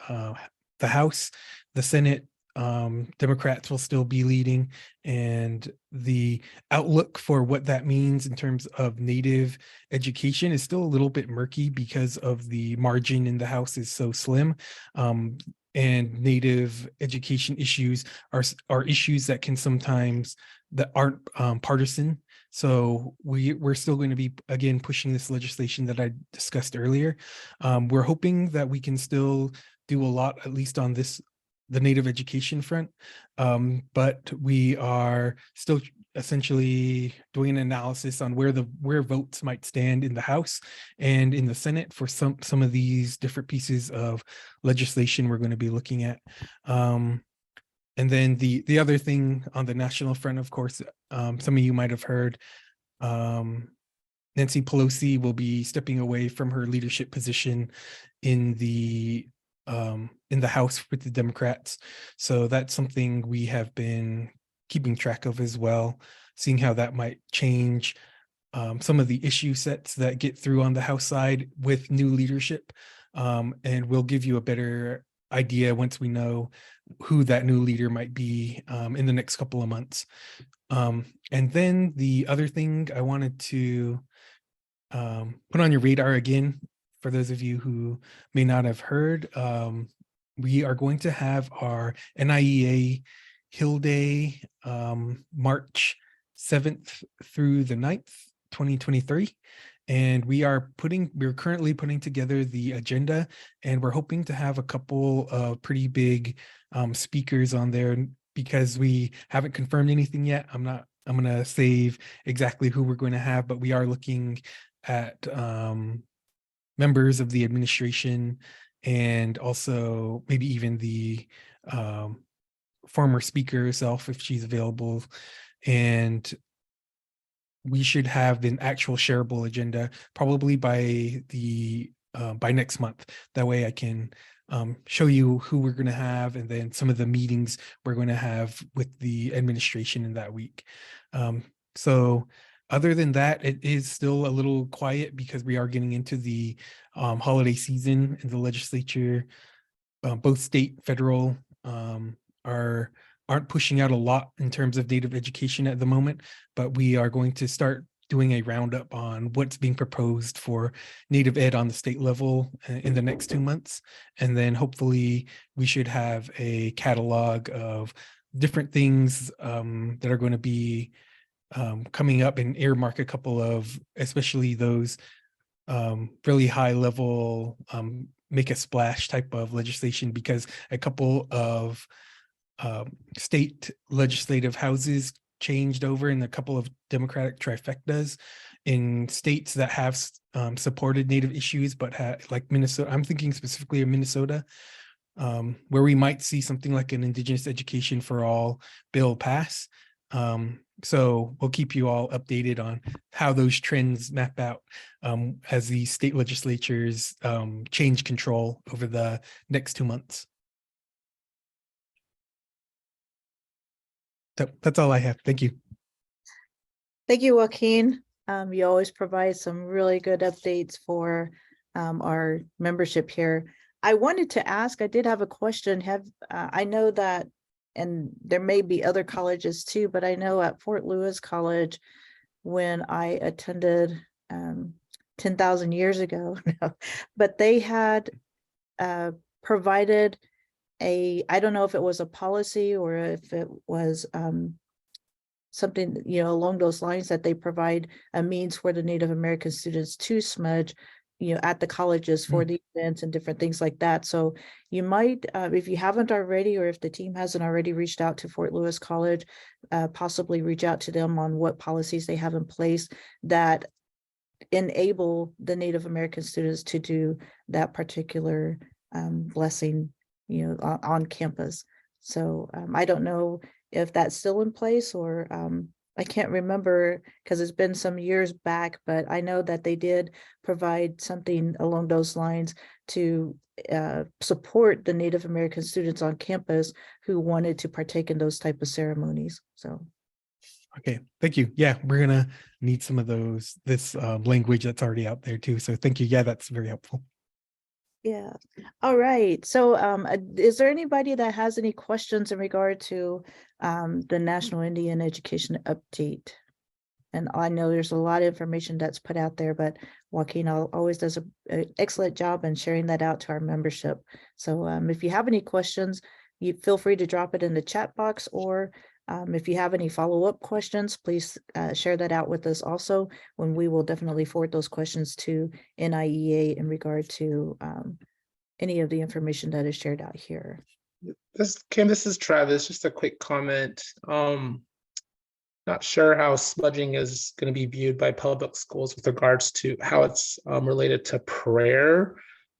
House. The Senate, Democrats will still be leading, and the outlook for what that means in terms of Native education is still a little bit murky because of the margin in the House is so slim. And Native education issues are issues that can sometimes, that aren't partisan. So we're still going to be, again, pushing this legislation that I discussed earlier. We're hoping that we can still do a lot, at least on the Native education front. But we are still essentially doing an analysis on where votes might stand in the House and in the Senate for some of these different pieces of legislation we're going to be looking at. And then the other thing on the national front, of course, some of you might have heard, Nancy Pelosi will be stepping away from her leadership position in the House with the Democrats. So that's something we have been keeping track of as well, seeing how that might change some of the issue sets that get through on the House side with new leadership. And we'll give you a better idea once we know who that new leader might be in the next couple of months. And then the other thing I wanted to put on your radar again, for those of you who may not have heard, we are going to have our NIEA Hill Day, March 7th through the 9th, 2023. And we're currently putting together the agenda, and we're hoping to have a couple of pretty big speakers on there. Because we haven't confirmed anything yet, I'm going to save exactly who we're going to have, but we are looking at members of the administration, and also maybe even the former speaker herself, if she's available. And we should have an actual shareable agenda probably by next month. That way I can show you who we're going to have, and then some of the meetings we're going to have with the administration in that week. So other than that, it is still a little quiet because we are getting into the holiday season, and the legislature, both state, federal, aren't pushing out a lot in terms of Native education at the moment, but we are going to start doing a roundup on what's being proposed for Native Ed on the state level in the next 2 months. And then hopefully we should have a catalog of different things that are going to be coming up, and earmark a couple of, especially those really high level, make a splash type of legislation, because a couple of state legislative houses changed over in a couple of Democratic trifectas in states that have supported Native issues, but like Minnesota. I'm thinking specifically of Minnesota, where we might see something like an Indigenous Education for All bill pass. So we'll keep you all updated on how those trends map out as the state legislatures change control over the next 2 months. So that's all I have. Thank you. Thank you, Joaquin. You always provide some really good updates for our membership here. I wanted to ask, I did have a question. I know that, and there may be other colleges too, but I know at Fort Lewis College, when I attended 10,000 years ago, but they had provided I don't know if it was a policy or if it was something, along those lines, that they provide a means for the Native American students to smudge, at the colleges for the events and different things like that. So you might, if you haven't already, or if the team hasn't already reached out to Fort Lewis College, possibly reach out to them on what policies they have in place that enable the Native American students to do that particular blessing, on campus. So I don't know if that's still in place, or I can't remember because it's been some years back, but I know that they did provide something along those lines to support the Native American students on campus who wanted to partake in those type of ceremonies. So. Okay, thank you. Yeah, we're gonna need some of this language that's already out there too. So thank you. Yeah, that's very helpful. Yeah. All right. So is there anybody that has any questions in regard to the National Indian Education Update? And I know there's a lot of information that's put out there, but Joaquin always does an excellent job in sharing that out to our membership. So if you have any questions, you feel free to drop it in the chat box, or if you have any follow-up questions, please share that out with us also, when we will definitely forward those questions to NIEA in regard to any of the information that is shared out here. Kim, this is Travis. Just a quick comment. Not sure how smudging is going to be viewed by public schools with regards to how it's related to prayer.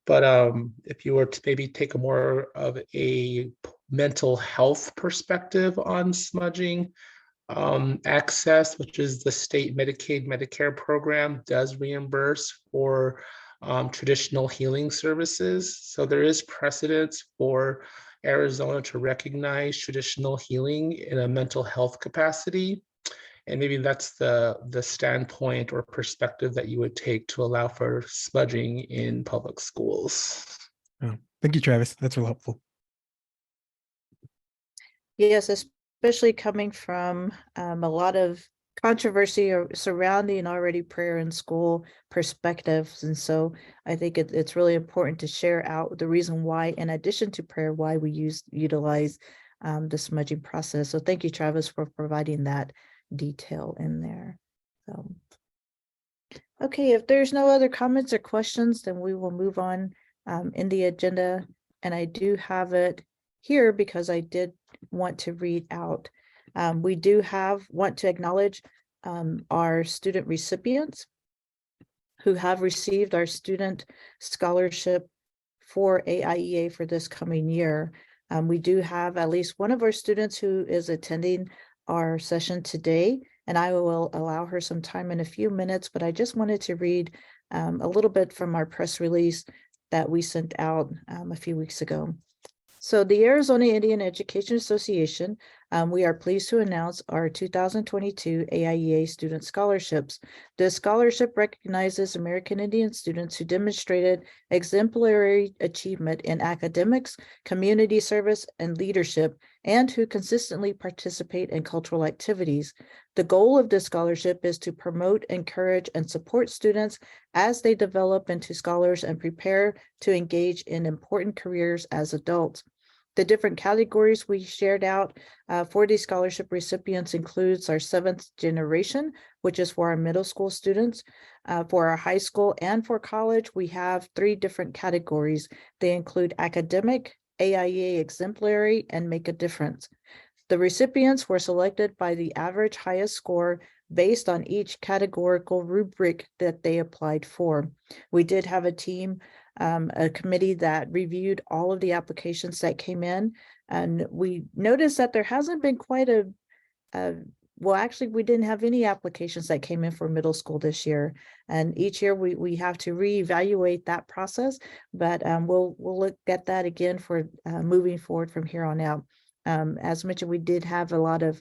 But if you were to maybe take a more of a mental health perspective on smudging, access, which is the state Medicaid, Medicare program, does reimburse for traditional healing services. So there is precedence for Arizona to recognize traditional healing in a mental health capacity. And maybe that's the standpoint or perspective that you would take to allow for smudging in public schools. Oh, thank you, Travis. That's real helpful. Yes, especially coming from a lot of controversy surrounding already prayer in school perspectives. And so I think it's really important to share out the reason why, in addition to prayer, why we utilize the smudging process. So thank you, Travis, for providing that detail in there. So, okay, if there's no other comments or questions, then we will move on in the agenda. And I do have it here because I did want to read out. We do want to acknowledge our student recipients who have received our student scholarship for AIEA for this coming year. We do have at least one of our students who is attending our session today, and I will allow her some time in a few minutes, but I just wanted to read a little bit from our press release that we sent out a few weeks ago. So the Arizona Indian Education Association, we are pleased to announce our 2022 AIEA Student Scholarships. This scholarship recognizes American Indian students who demonstrated exemplary achievement in academics, community service, and leadership, and who consistently participate in cultural activities. The goal of this scholarship is to promote, encourage, and support students as they develop into scholars and prepare to engage in important careers as adults. The different categories we shared out for these scholarship recipients includes our 7th generation, which is for our middle school students. For our high school and for college, we have 3 different categories. They include academic, AIEA exemplary, and make a difference. The recipients were selected by the average highest score based on each categorical rubric that they applied for. We did have a team, a committee that reviewed all of the applications that came in, and we noticed that there hasn't been quite well, actually, we didn't have any applications that came in for middle school this year. And each year we have to reevaluate that process, but we'll look at that again for moving forward from here on out. As mentioned, we did have a lot of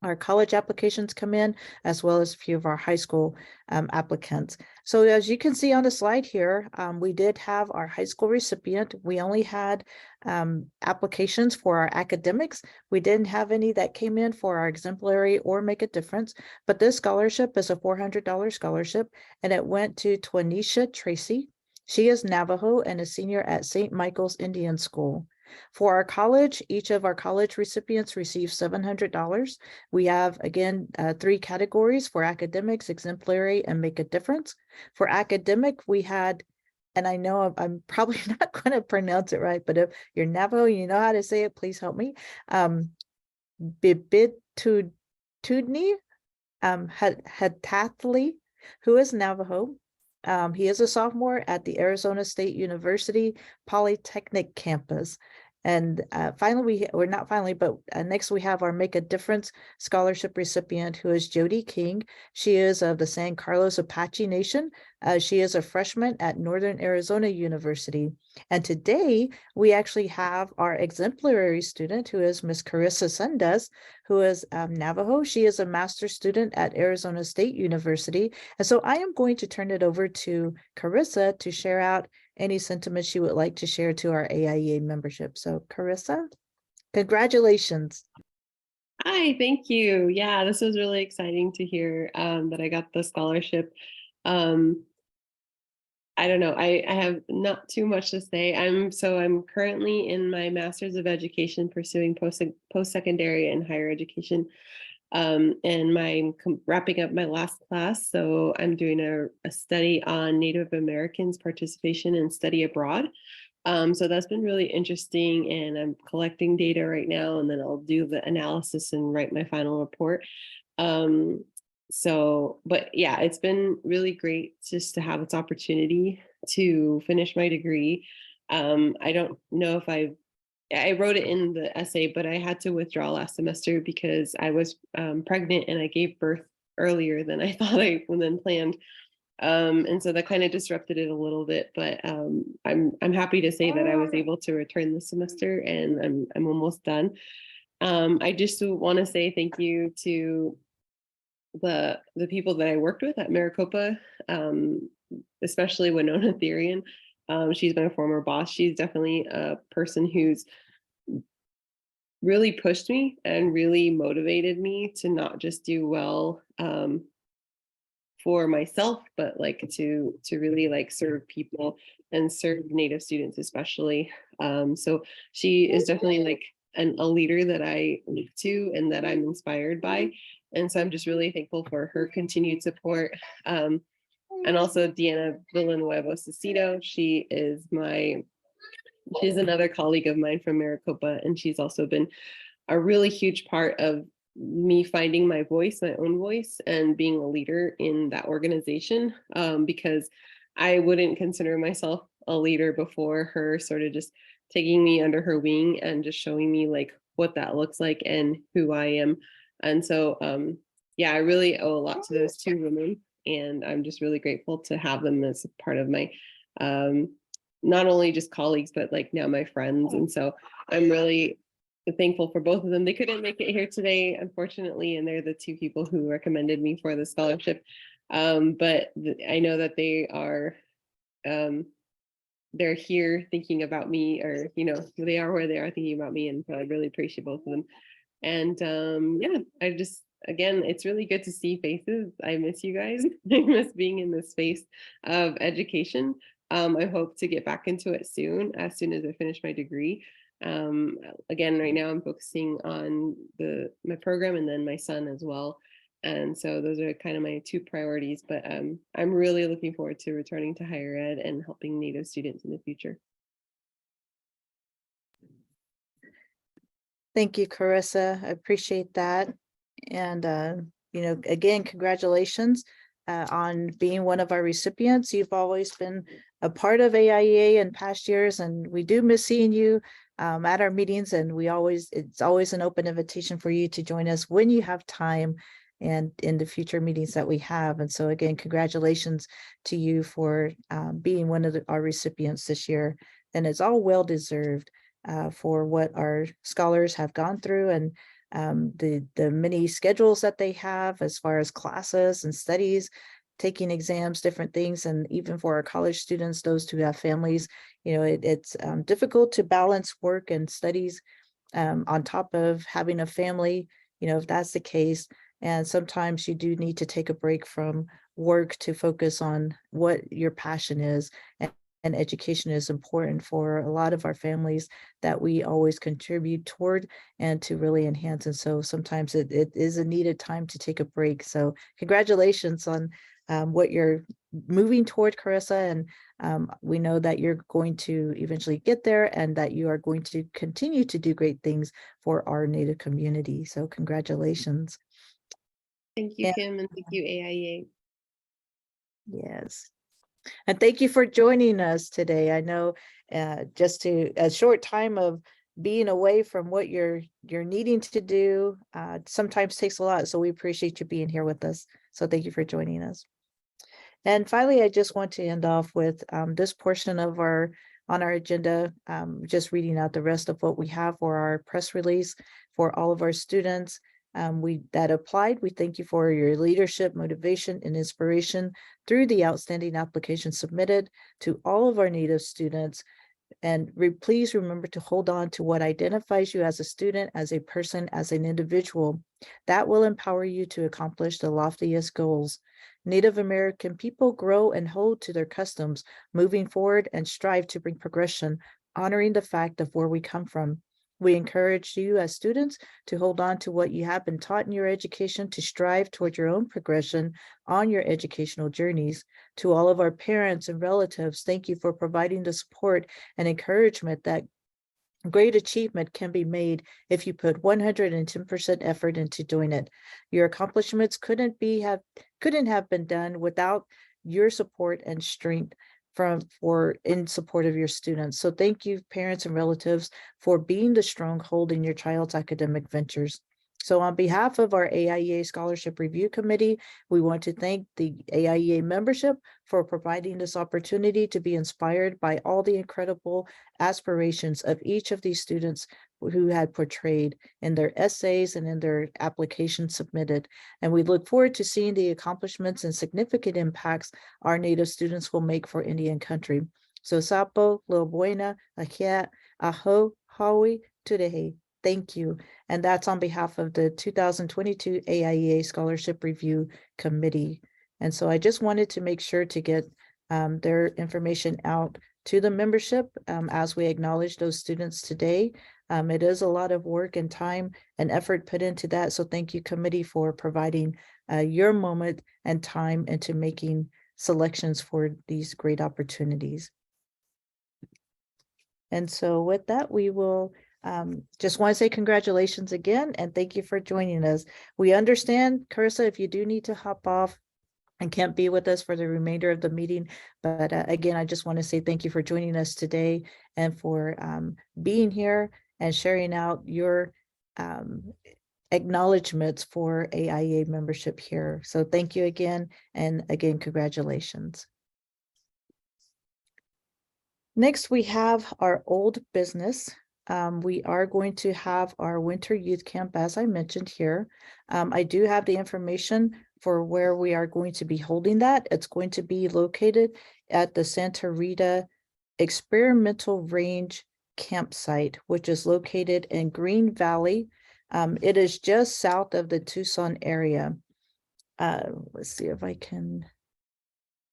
our college applications come in, as well as a few of our high school applicants. So as you can see on the slide here, we did have our high school recipient. We only had applications for our academics. We didn't have any that came in for our exemplary or make a difference, but this scholarship is a $400 scholarship, and it went to Twanisha Tracy. She is Navajo and a senior at St. Michael's Indian School. For our college, each of our college recipients received $700. We have, again, 3 categories for academics, exemplary, and make a difference. For academic, we had, and I know I'm probably not going to pronounce it right, but if you're Navajo, you know how to say it, please help me. Bibitudni Hatathli, who is Navajo. He is a sophomore at the Arizona State University Polytechnic campus. And finally, next we have our Make a Difference scholarship recipient, who is Jody King. She is of the San Carlos Apache Nation. She is a freshman at Northern Arizona University. And today we actually have our exemplary student, who is Miss Carissa Sundas, who is Navajo. She is a master's student at Arizona State University. And so I am going to turn it over to Carissa to share out any sentiments she would like to share to our AIEA membership. So Carissa, congratulations. Hi, thank you. Yeah, this was really exciting to hear that I got the scholarship. I don't know, I have not too much to say. I'm currently in my Master's of Education pursuing post-secondary and higher education. And I'm wrapping up my last class. So I'm doing a study on Native Americans' participation in study abroad. So that's been really interesting, and I'm collecting data right now, and then I'll do the analysis and write my final report. But yeah, it's been really great just to have this opportunity to finish my degree. I don't know if I wrote it in the essay, but I had to withdraw last semester because I was pregnant and I gave birth earlier than I thought than planned. And so that kind of disrupted it a little bit, but I'm happy to say that I was able to return this semester, and I'm almost done. I just want to say thank you to the people that I worked with at Maricopa, especially Winona Therian. She's my former boss. She's definitely a person who's really pushed me and really motivated me to not just do well for myself, but like to really like serve people and serve Native students especially. So she is definitely like a leader that I look to and that I'm inspired by. And so I'm just really thankful for her continued support. And also Deanna Villanueva Cicino, she's another colleague of mine from Maricopa, and she's also been a really huge part of me finding my voice, my own voice, and being a leader in that organization, because I wouldn't consider myself a leader before her sort of just taking me under her wing and just showing me like what that looks like and who I am. And so, yeah, I really owe a lot to those two women, and I'm just really grateful to have them as part of my, not only just colleagues, but like now my friends. And so I'm really thankful for both of them. They couldn't make it here today, unfortunately, and they're the two people who recommended me for the scholarship. But I know that they are, they're here thinking about me, or, you know, they are where they are thinking about me. And so I really appreciate both of them. And yeah, I just, again, it's really good to see faces. I miss you guys. I miss being in this space of education. I hope to get back into it soon as I finish my degree. Again, right now I'm focusing on my program and then my son as well. And so those are kind of my two priorities, but I'm really looking forward to returning to higher ed and helping Native students in the future. Thank you, Carissa. I appreciate that. And, you know, again, congratulations on being one of our recipients. You've always been a part of AIEA in past years, and we do miss seeing you at our meetings. And it's always an open invitation for you to join us when you have time and in the future meetings that we have. And so again, congratulations to you for being one of our recipients this year. And it's all well-deserved for what our scholars have gone through, and the many schedules that they have as far as classes and studies, taking exams, different things. And even for our college students, those who have families, you know, it's difficult to balance work and studies on top of having a family, you know, if that's the case. And sometimes you do need to take a break from work to focus on what your passion is. And education is important for a lot of our families that we always contribute toward and to really enhance. And so sometimes it is a needed time to take a break. So congratulations on what you're moving toward, Carissa. And we know that you're going to eventually get there and that you are going to continue to do great things for our Native community. So congratulations. Thank you, Kim, and thank you, AIEA. Yes. And thank you for joining us today. I know just a short time of being away from what you're needing to do sometimes takes a lot. So we appreciate you being here with us. So thank you for joining us. And finally, I just want to end off with this portion of on our agenda, just reading out the rest of what we have for our press release for all of our students that applied. We thank you for your leadership, motivation, and inspiration through the outstanding application submitted to all of our Native students. And please remember to hold on to what identifies you as a student, as a person, as an individual. That will empower you to accomplish the loftiest goals. Native American people grow and hold to their customs, moving forward and strive to bring progression, honoring the fact of where we come from. We encourage you as students to hold on to what you have been taught in your education, to strive toward your own progression on your educational journeys. To all of our parents and relatives, thank you for providing the support and encouragement that great achievement can be made if you put 110% effort into doing it. Your accomplishments couldn't have been done without your support and strength in support of your students. So thank you, parents and relatives, for being the stronghold in your child's academic ventures. So on behalf of our AIEA Scholarship Review Committee, we want to thank the AIEA membership for providing this opportunity to be inspired by all the incredible aspirations of each of these students who had portrayed in their essays and in their applications submitted. And we look forward to seeing the accomplishments and significant impacts our Native students will make for Indian country. So Sapo, Lo Buena, Ahiat, Aho, Hawi, Tudehe. Thank you. And that's on behalf of the 2022 AIEA Scholarship Review Committee. And so I just wanted to make sure to get their information out to the membership as we acknowledge those students today. It is a lot of work and time and effort put into that. So thank you, committee, for providing your moment and time into making selections for these great opportunities. And so with that, we will just want to say congratulations again, and thank you for joining us. We understand, Carissa, if you do need to hop off and can't be with us for the remainder of the meeting, but again, I just want to say thank you for joining us today and for being here and sharing out your acknowledgements for AIEA membership here. So thank you again, and again, congratulations. Next, we have our old business. We are going to have our winter youth camp, as I mentioned here. I do have the information for where we are going to be holding that. It's going to be located at the Santa Rita Experimental Range campsite, which is located in Green Valley. It is just south of the Tucson area. Let's see if I can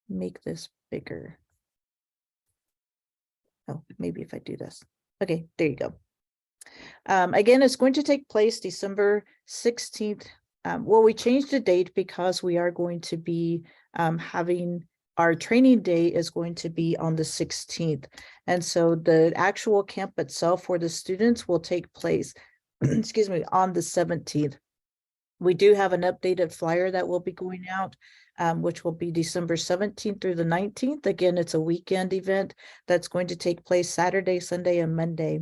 make this bigger. Oh, maybe if I do this. Okay, there you go. Again, it's going to take place December 16th. Well, we changed the date because we are going to be having our training day is going to be on the 16th. And so the actual camp itself for the students will take place, excuse me, on the 17th. We do have an updated flyer that will be going out, which will be December 17th through the 19th. Again, it's a weekend event that's going to take place Saturday, Sunday, and Monday.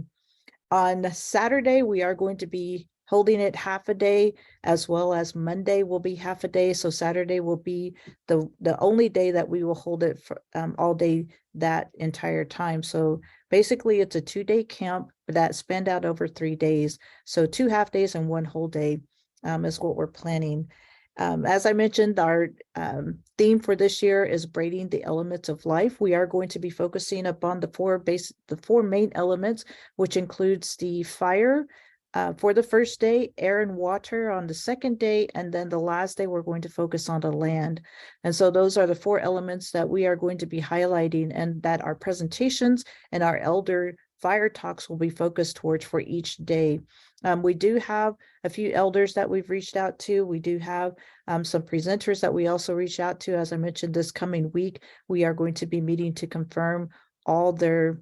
On Saturday, we are going to be holding it half a day, as well as Monday will be half a day. So Saturday will be the only day that we will hold it for all day that entire time. So basically it's a 2-day camp that spanned out over 3 days. So 2 half days and 1 whole day is what we're planning. As I mentioned, our theme for this year is braiding the elements of life. We are going to be focusing upon the 4 main elements, which includes the fire for the first day, air and water on the second day, and then the last day we're going to focus on the land. And so those are the 4 elements that we are going to be highlighting, and that our presentations and our elder fire talks will be focused towards for each day. We do have a few elders that we've reached out to. We do have some presenters that we also reach out to. As I mentioned, this coming week, we are going to be meeting to confirm all their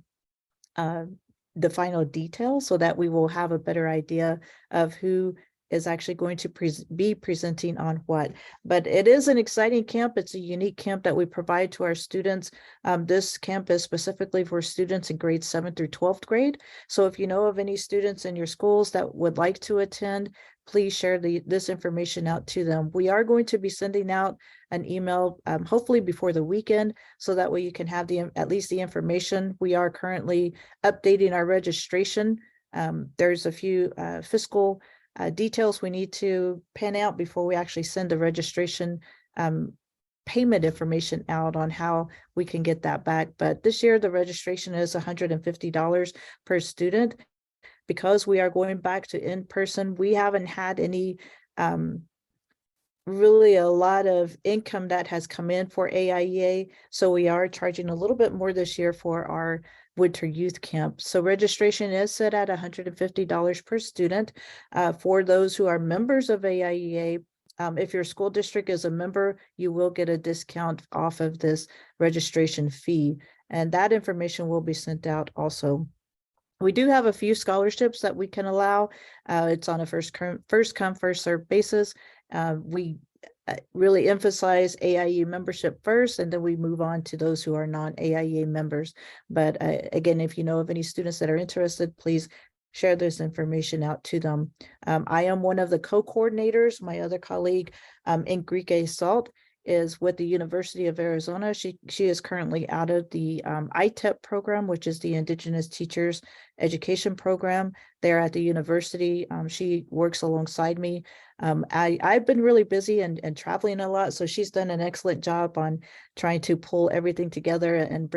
the final details so that we will have a better idea of who is actually going to be presenting on what. But it is an exciting camp. It's a unique camp that we provide to our students. This camp is specifically for students in grades 7th through 12th grade. So if you know of any students in your schools that would like to attend, please share this information out to them. We are going to be sending out an email, hopefully before the weekend, so that way you can have at least the information. We are currently updating our registration. There's a few fiscal details we need to pan out before we actually send the registration payment information out on how we can get that back. But this year the registration is $150 per student. Because we are going back to in-person, we haven't had any really a lot of income that has come in for AIEA. So we are charging a little bit more this year for our winter youth camp. So registration is set at $150 per student. For those who are members of AIEA, if your school district is a member, you will get a discount off of this registration fee. And that information will be sent out also. We do have a few scholarships that we can allow. It's on a first come, first served basis. We really emphasize AIE membership first, and then we move on to those who are non-AIEA members. But again, if you know of any students that are interested, please share this information out to them. I am one of the co-coordinators. My other colleague, Enrique Salt, is with the University of Arizona. She is currently out of the ITEP program, which is the Indigenous Teachers Education Program there at the university. She works alongside me. I've been really busy and traveling a lot, so she's done an excellent job on trying to pull everything together and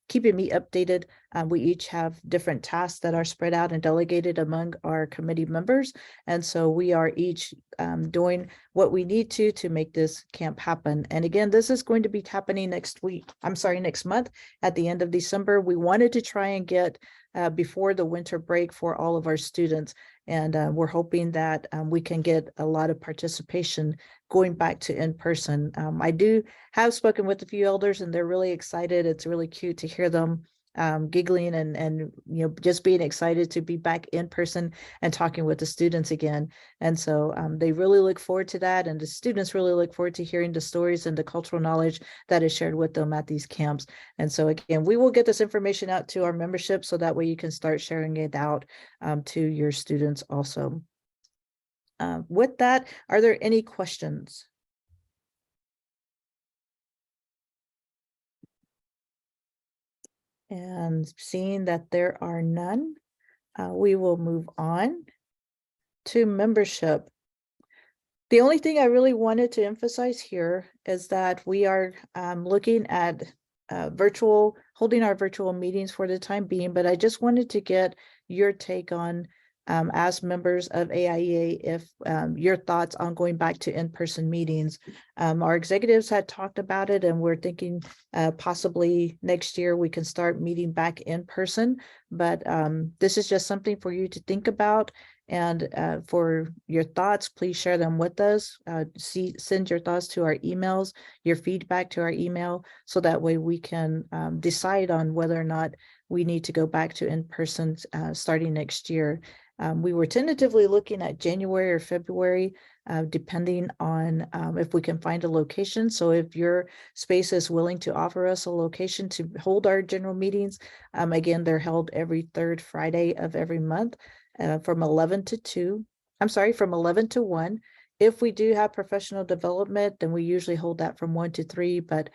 keeping me updated. We each have different tasks that are spread out and delegated among our committee members. And so we are each doing what we need to make this camp happen. And again, this is going to be happening next month at the end of December. We wanted to try and get before the winter break for all of our students. And we're hoping that we can get a lot of participation going back to in-person. I do have spoken with a few elders and they're really excited. It's really cute to hear them giggling and just being excited to be back in person and talking with the students again. And so they really look forward to that, and the students really look forward to hearing the stories and the cultural knowledge that is shared with them at these camps. And so again, we will get this information out to our membership so that way you can start sharing it out to your students also. With that, are there any questions? And seeing that there are none, we will move on to membership. The only thing I really wanted to emphasize here is that we are looking at holding our virtual meetings for the time being, but I just wanted to get your take on as members of AIEA, if your thoughts on going back to in-person meetings. Our executives had talked about it, and we're thinking possibly next year we can start meeting back in person, but this is just something for you to think about. And for your thoughts, please share them with us. Send your thoughts to our emails, your feedback to our email, so that way we can decide on whether or not we need to go back to in-person starting next year. We were tentatively looking at January or February, depending on if we can find a location. So if your space is willing to offer us a location to hold our general meetings, again, they're held every third Friday of every month from 11 to 1. If we do have professional development, then we usually hold that from 1 to 3. But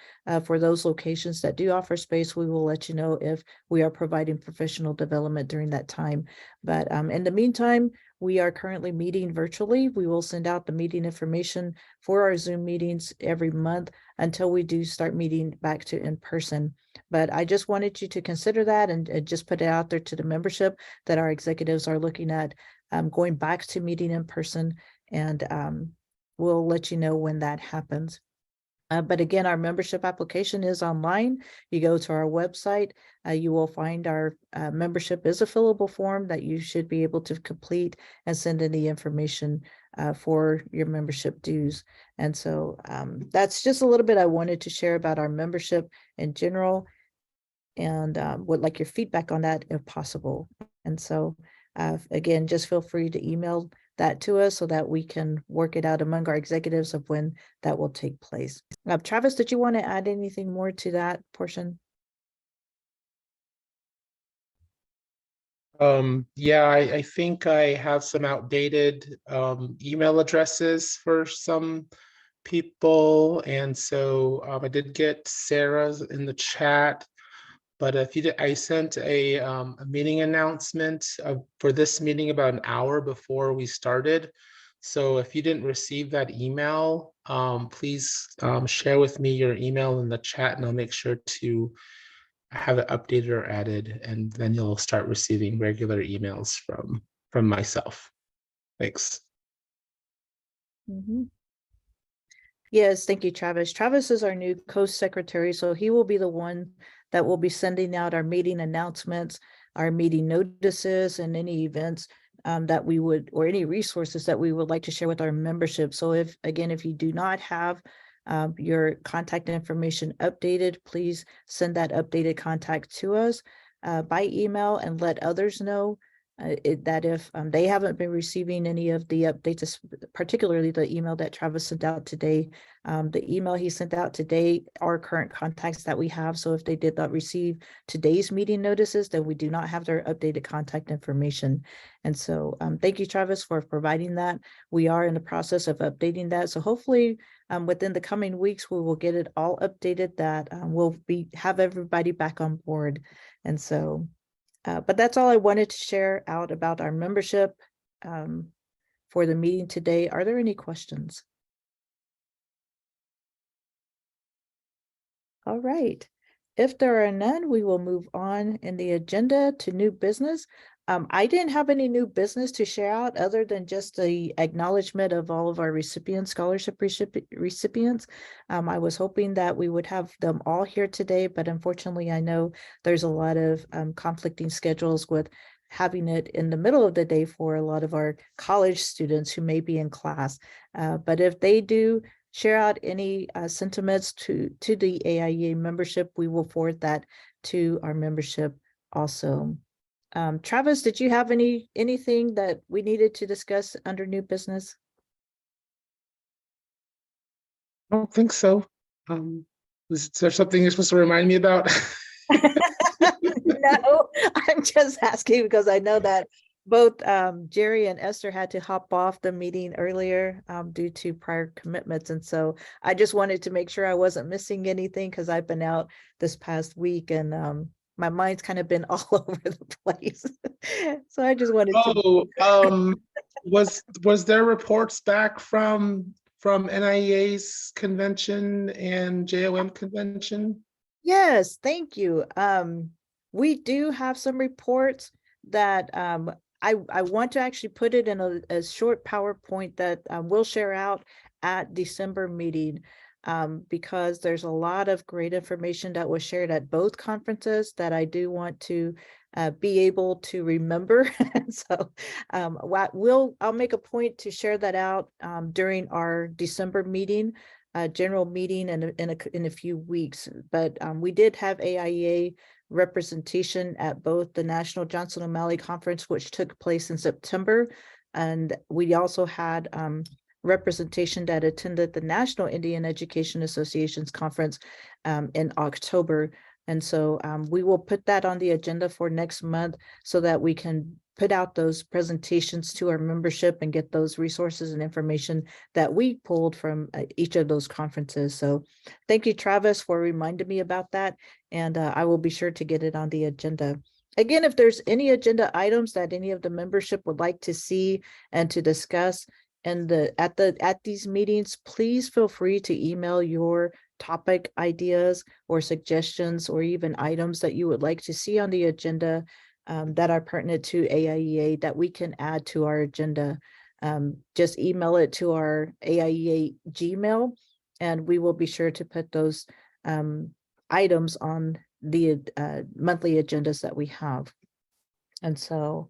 for those locations that do offer space, we will let you know if we are providing professional development during that time. But in the meantime, we are currently meeting virtually. We will send out the meeting information for our Zoom meetings every month until we do start meeting back to in person. But I just wanted you to consider that and just put it out there to the membership that our executives are looking at going back to meeting in person, and we'll let you know when that happens. But again, our membership application is online. You go to our website, you will find our membership is a fillable form that you should be able to complete and send in the information for your membership dues. And so that's just a little bit I wanted to share about our membership in general, and would like your feedback on that if possible. And so again, just feel free to email that to us so that we can work it out among our executives of when that will take place. Travis, did you want to add anything more to that portion? Yeah, I think I have some outdated email addresses for some people, and so I did get Sarah's in the chat. But if you did, I sent a meeting announcement for this meeting about an hour before we started. So if you didn't receive that email, please share with me your email in the chat, and I'll make sure to have it updated or added, and then you'll start receiving regular emails from myself. Thanks. Mm-hmm. Yes, thank you, Travis. Travis is our new co-secretary, so he will be the one that will be sending out our meeting announcements, our meeting notices, and any events that we would, or any resources that we would like to share with our membership. So if you do not have your contact information updated, please send that updated contact to us by email and let others know that if they haven't been receiving any of the updates, particularly the email that Travis sent out today, the email he sent out today are current contacts that we have. So if they did not receive today's meeting notices, then we do not have their updated contact information. And so thank you, Travis, for providing that. We are in the process of updating that. So hopefully within the coming weeks, we will get it all updated, that we'll have everybody back on board. And so but that's all I wanted to share out about our membership for the meeting today. Are there any questions? All right. If there are none, we will move on in the agenda to new business. I didn't have any new business to share out other than just the acknowledgement of all of our scholarship recipients. I was hoping that we would have them all here today, but unfortunately, I know there's a lot of conflicting schedules with having it in the middle of the day for a lot of our college students who may be in class. But if they do share out any sentiments to the AIEA membership, we will forward that to our membership also. Travis, did you have anything that we needed to discuss under new business? I don't think so. Is there something you're supposed to remind me about? No, I'm just asking because I know that both Jerry and Esther had to hop off the meeting earlier due to prior commitments. And so I just wanted to make sure I wasn't missing anything because I've been out this past week and my mind's kind of been all over the place. So I just wanted to. Was there reports back from NIEA's convention and JOM convention? Yes, thank you. We do have some reports that I want to actually put it in a short PowerPoint that we'll share out at December meeting because there's a lot of great information that was shared at both conferences that I do want to be able to remember. So I'll make a point to share that out during our December meeting. General meeting in a few weeks, but we did have AIEA representation at both the National Johnson O'Malley Conference, which took place in September, and we also had representation that attended the National Indian Education Association's conference in October. And so we will put that on the agenda for next month so that we can put out those presentations to our membership and get those resources and information that we pulled from each of those conferences. So thank you, Travis, for reminding me about that. And I will be sure to get it on the agenda. Again, if there's any agenda items that any of the membership would like to see and to discuss and at these meetings, please feel free to email your topic ideas or suggestions or even items that you would like to see on the agenda that are pertinent to AIEA that we can add to our agenda. Just email it to our AIEA Gmail and we will be sure to put those items on the monthly agendas that we have. And so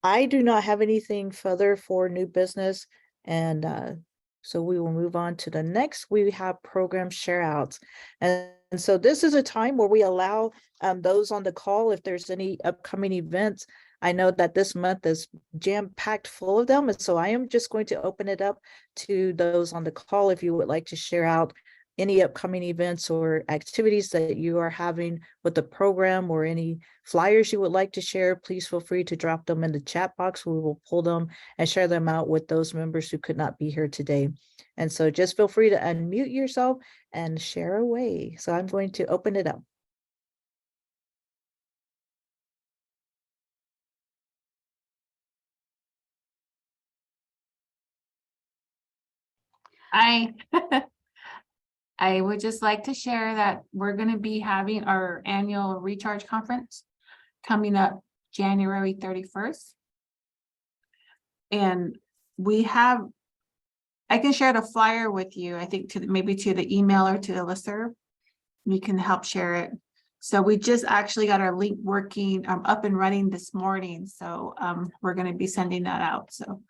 I do not have anything further for new business. And so we will move on to the next. We have program share outs. And so this is a time where we allow those on the call, if there's any upcoming events. I know that this month is jam-packed full of them. And so I am just going to open it up to those on the call if you would like to share out any upcoming events or activities that you are having with the program or any flyers you would like to share, please feel free to drop them in the chat box. We will pull them and share them out with those members who could not be here today. And so just feel free to unmute yourself and share away. So I'm going to open it up. I would just like to share that we're going to be having our annual recharge conference coming up January 31st. And I can share the flyer with you, I think maybe to the email or to the listserv. You can help share it. So we just actually got our link working up and running this morning. So we're going to be sending that out. So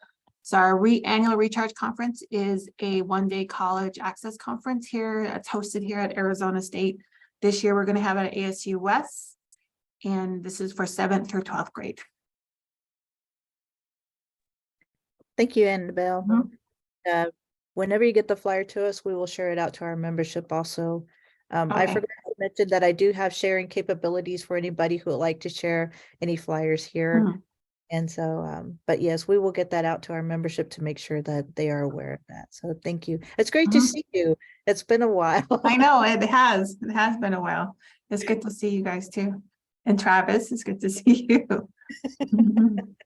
our annual recharge conference is a one-day college access conference here. It's hosted here at Arizona State. This year, we're going to have it at ASU West. And this is for 7th through 12th grade. Thank you, Annabelle. Mhm. Whenever you get the flyer to us, we will share it out to our membership also. I Okay. forgot to mention that I do have sharing capabilities for anybody who would like to share any flyers here. Mhm. And so, but yes, we will get that out to our membership to make sure that they are aware of that. So thank you. It's great to Mhm. see you. It's been a while. I know it has. It has been a while. It's good to see you guys too. And Travis, it's good to see you. Mhm.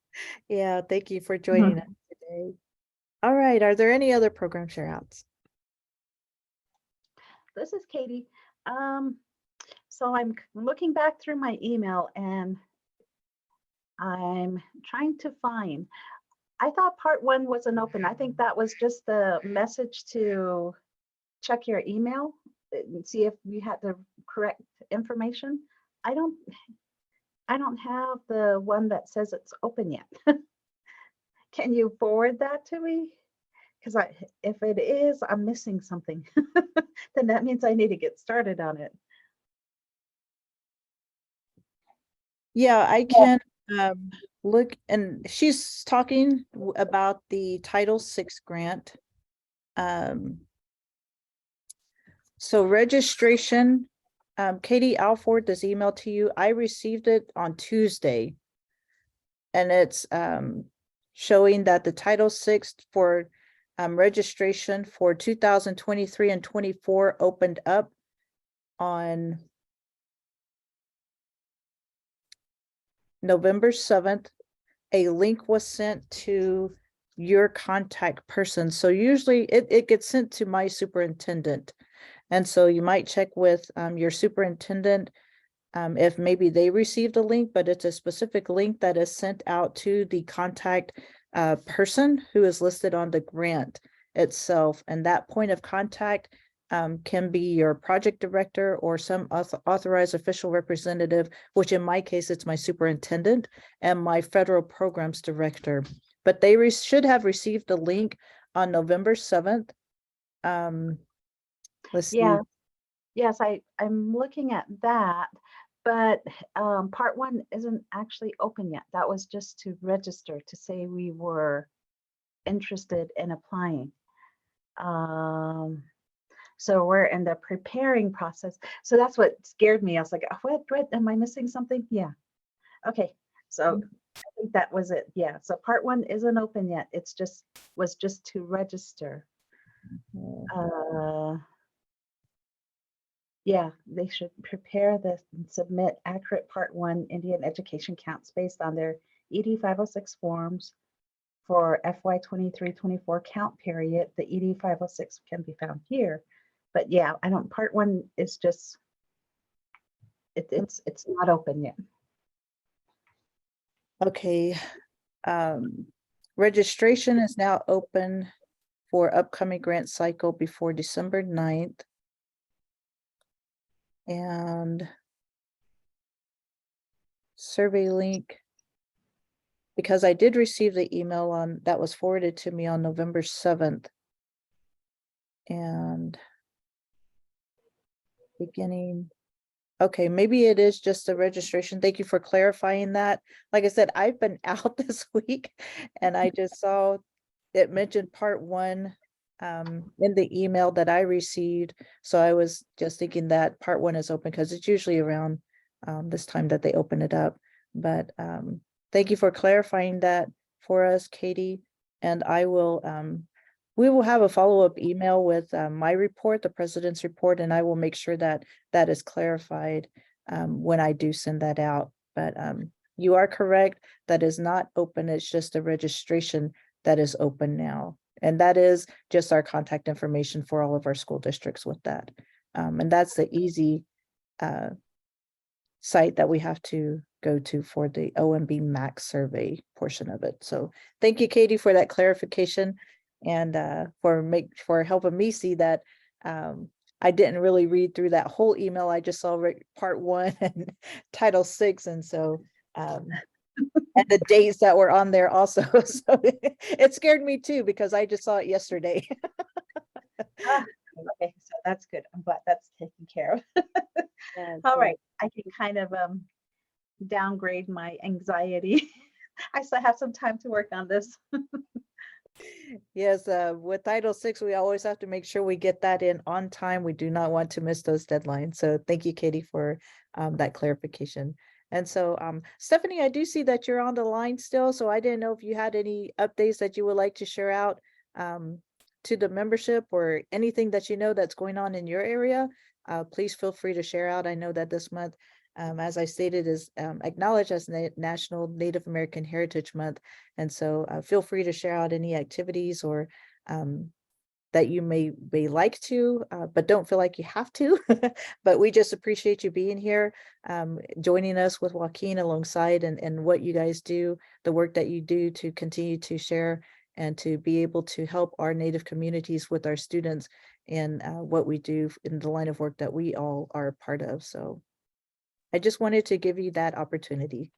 Yeah, thank you for joining us today. All right, are there any other program share outs? This is Katie. So I'm looking back through my email and I'm trying to find. I thought part one wasn't open. I think that was just the message to check your email and see if you had the correct information. I don't have the one that says it's open yet. Can you forward that to me? Because if it is, I'm missing something. Then that means I need to get started on it. Yeah, I can look, and she's talking about the Title VI grant. So registration, Katie, I'll forward this email to you. I received it on Tuesday. And it's showing that the Title VI for registration for 2023 and 24 opened up on November 7th. A link was sent to your contact person. So usually it gets sent to my superintendent. And so you might check with your superintendent if maybe they received a link, but it's a specific link that is sent out to the contact person who is listed on the grant itself. And that point of contact can be your project director or some authorized official representative, which in my case, it's my superintendent and my federal programs director. But they should have received a link on November 7th. Let's see. Yeah, yes, I'm looking at that, but part one isn't actually open yet. That was just to register to say we were interested in applying. So we're in the preparing process. So that's what scared me. I was like, oh, what, am I missing something? Yeah. Okay. So I think that was it. Yeah. So part one isn't open yet. It's was just to register. Yeah, they should prepare this and submit accurate part one Indian education counts based on their ED 506 forms for FY 23-24 count period. The ED 506 can be found here. But yeah, part one is just, it's not open yet. Okay. Registration is now open for upcoming grant cycle before December 9th. And survey link, because I did receive the email on that was forwarded to me on November 7th. And beginning, okay, maybe it is just the registration. Thank you for clarifying that. Like I said, I've been out this week and I just saw it mentioned part one in the email that I received. So I was just thinking that part one is open because it's usually around this time that they open it up. But thank you for clarifying that for us, Katie. And I will, we will have a follow-up email with my report, the president's report, and I will make sure that that is clarified when I do send that out. But you are correct, that is not open. It's just the registration that is open now. And that is just our contact information for all of our school districts with that. And that's the easy site that we have to go to for the OMB Max survey portion of it. So thank you, Katie, for that clarification and for helping me see that. I didn't really read through that whole email. I just saw part one and Title VI. And so and the dates that were on there also. So it scared me too, because I just saw it yesterday. Okay, so that's good. I'm glad that's taken care of. Yeah, All so- right, I can kind of downgrade my anxiety. I still have some time to work on this. Yes, with Title VI, we always have to make sure we get that in on time. We do not want to miss those deadlines. So thank you, Katie, for that clarification. And so, Stephanie, I do see that you're on the line still, so I didn't know if you had any updates that you would like to share out to the membership or anything that you know that's going on in your area. Please feel free to share out. I know that this month, as I stated, is acknowledged as National Native American Heritage Month. And so feel free to share out any activities or that you may like to, but don't feel like you have to. But we just appreciate you being here, joining us with Joaquin alongside and what you guys do, the work that you do to continue to share and to be able to help our Native communities with our students and what we do in the line of work that we all are a part of. So I just wanted to give you that opportunity.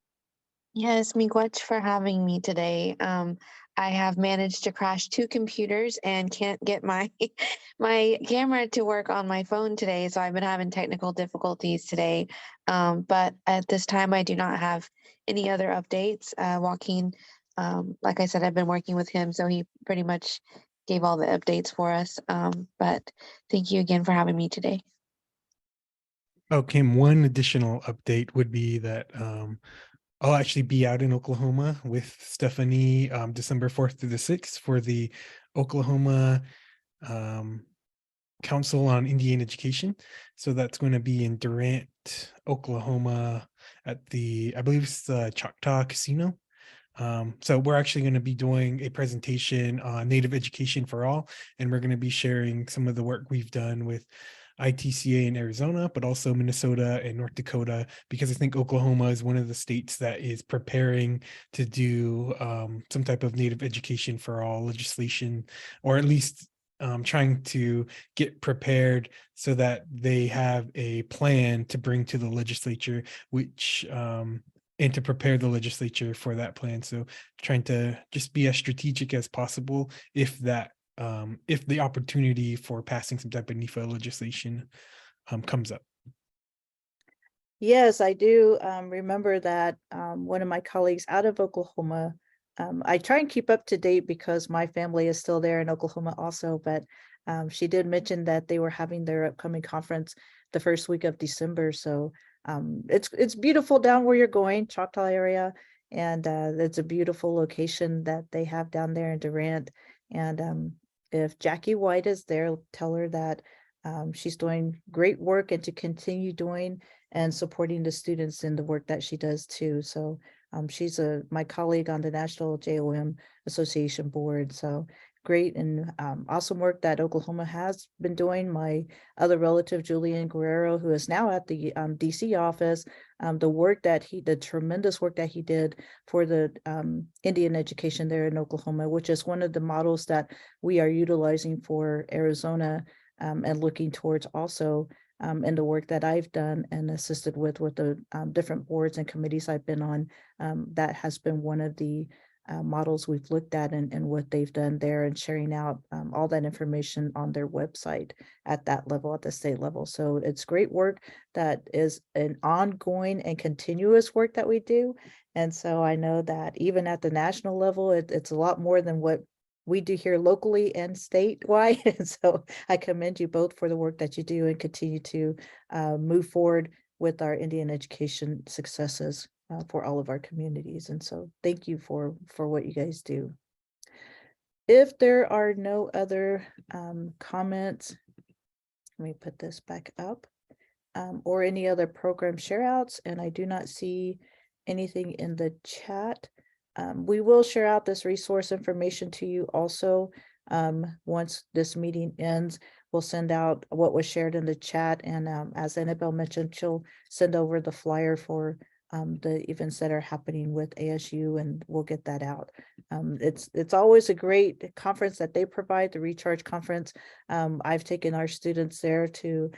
Yes, miigwech for having me today. I have managed to crash 2 computers and can't get my my camera to work on my phone today, so I've been having technical difficulties today. But at this time, I do not have any other updates. Joaquin, like I said, I've been working with him, so he pretty much gave all the updates for us. But thank you again for having me today. Oh, Kim, one additional update would be that I'll actually be out in Oklahoma with Stephanie December 4th through the 6th for the Oklahoma Council on Indian Education. So that's going to be in Durant, Oklahoma at the, I believe it's the Choctaw Casino. So we're actually going to be doing a presentation on Native Education for All, and we're going to be sharing some of the work we've done with ITCA in Arizona, but also Minnesota and North Dakota, because I think Oklahoma is one of the states that is preparing to do some type of Native Education for All legislation, or at least trying to get prepared so that they have a plan to bring to the legislature, which and to prepare the legislature for that plan. So trying to just be as strategic as possible if the opportunity for passing some type of NEFA legislation comes up. Yes, I do remember that one of my colleagues out of Oklahoma, I try and keep up to date because my family is still there in Oklahoma also, but she did mention that they were having their upcoming conference the first week of December. So it's beautiful down where you're going, Choctaw area, and it's a beautiful location that they have down there in Durant. And if Jackie White is there, tell her that she's doing great work and to continue doing and supporting the students in the work that she does too. So she's my colleague on the National JOM Association board. So great and awesome work that Oklahoma has been doing. My other relative, Julian Guerrero, who is now at the DC office, the tremendous work that he did for the Indian education there in Oklahoma, which is one of the models that we are utilizing for Arizona and looking towards also in the work that I've done and assisted with the different boards and committees I've been on. That has been one of the models we've looked at and what they've done there and sharing out all that information on their website at that level, at the state level. So it's great work that is an ongoing and continuous work that we do. And so I know that even at the national level, it's a lot more than what we do here locally and statewide. And so I commend you both for the work that you do and continue to move forward with our Indian education successes for all of our communities. And so thank you for what you guys do. If there are no other comments, let me put this back up, or any other program share outs, and I do not see anything in the chat. We will share out this resource information to you also. Once this meeting ends, we'll send out what was shared in the chat. And as Annabelle mentioned, she'll send over the flyer for the events that are happening with ASU, and we'll get that out. It's always a great conference that they provide, the Recharge Conference. I've taken our students there to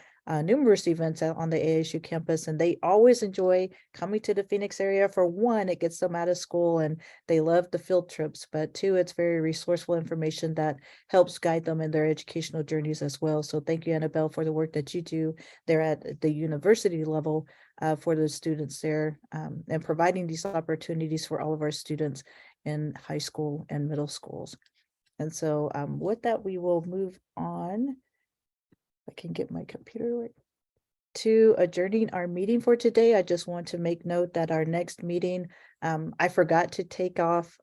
numerous events out on the ASU campus, and they always enjoy coming to the Phoenix area. For one, it gets them out of school and they love the field trips, but two, it's very resourceful information that helps guide them in their educational journeys as well. So thank you, Annabelle, for the work that you do there at the university level for the students there, and providing these opportunities for all of our students in high school and middle schools. And so with that, we will move on. I can get my computer work. To adjourning our meeting for today, I just want to make note that our next meeting, I forgot to take off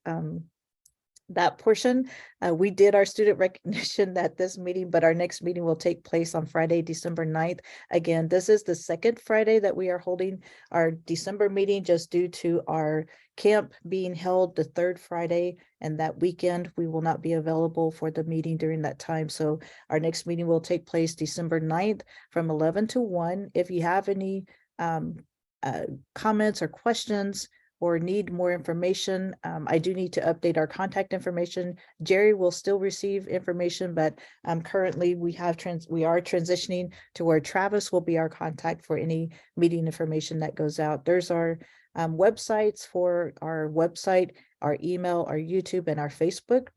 that portion. We did our student recognition at this meeting, but our next meeting will take place on Friday, December 9th. Again, this is the second Friday that we are holding our December meeting just due to our camp being held the third Friday, and that weekend we will not be available for the meeting during that time. So our next meeting will take place December 9th from 11 to 1. If you have any comments or questions, or need more information, I do need to update our contact information. Jerry will still receive information, but currently we are transitioning to where Travis will be our contact for any meeting information that goes out. There's our websites for our website, our email, our YouTube, and our Facebook.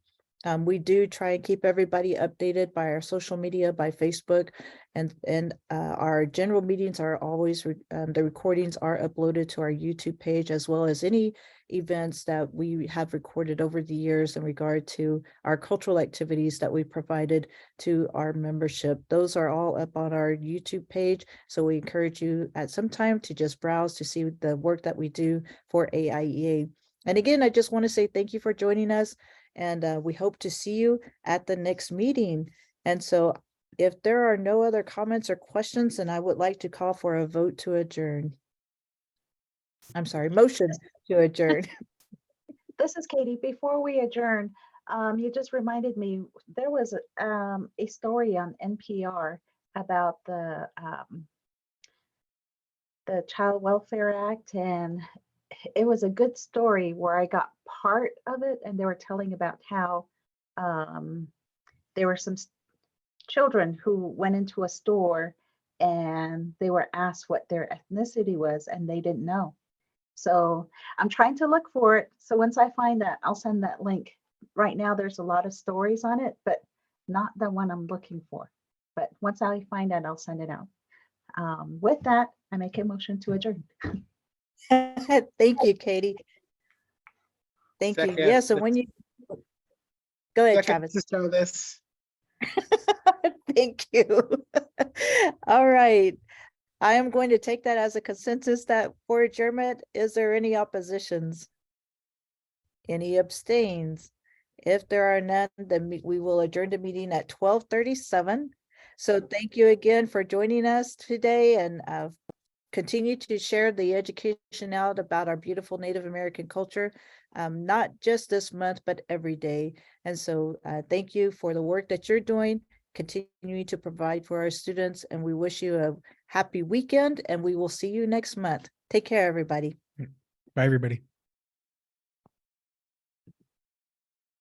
We do try and keep everybody updated by our social media, by Facebook, and our general meetings are always, the recordings are uploaded to our YouTube page, as well as any events that we have recorded over the years in regard to our cultural activities that we provided to our membership. Those are all up on our YouTube page. So we encourage you at some time to just browse to see the work that we do for AIEA. And again, I just want to say thank you for joining us. And we hope to see you at the next meeting. And so if there are no other comments or questions, then I would like to call for a vote to adjourn. I'm sorry, motion to adjourn. This is Katie. Before we adjourn, you just reminded me, there was a story on NPR about the Child Welfare Act, and it was a good story where I got part of it, and they were telling about how there were some children who went into a store and they were asked what their ethnicity was, and they didn't know. So I'm trying to look for it. So once I find that, I'll send that link. Right now, there's a lot of stories on it, but not the one I'm looking for. But once I find that, I'll send it out. With that, I make a motion to adjourn. Thank you, Katie. Thank you. Second. Yes, and when you go ahead, Second, Travis. Mrs. This. Thank you. All right. I am going to take that as a consensus that for adjournment. Is there any oppositions? Any abstains? If there are none, then we will adjourn the meeting at 12:37. So thank you again for joining us today, and continue to share the education out about our beautiful Native American culture, not just this month, but every day. And so thank you for the work that you're doing, continuing to provide for our students, and we wish you a happy weekend, and we will see you next month. Take care, everybody. Bye, everybody.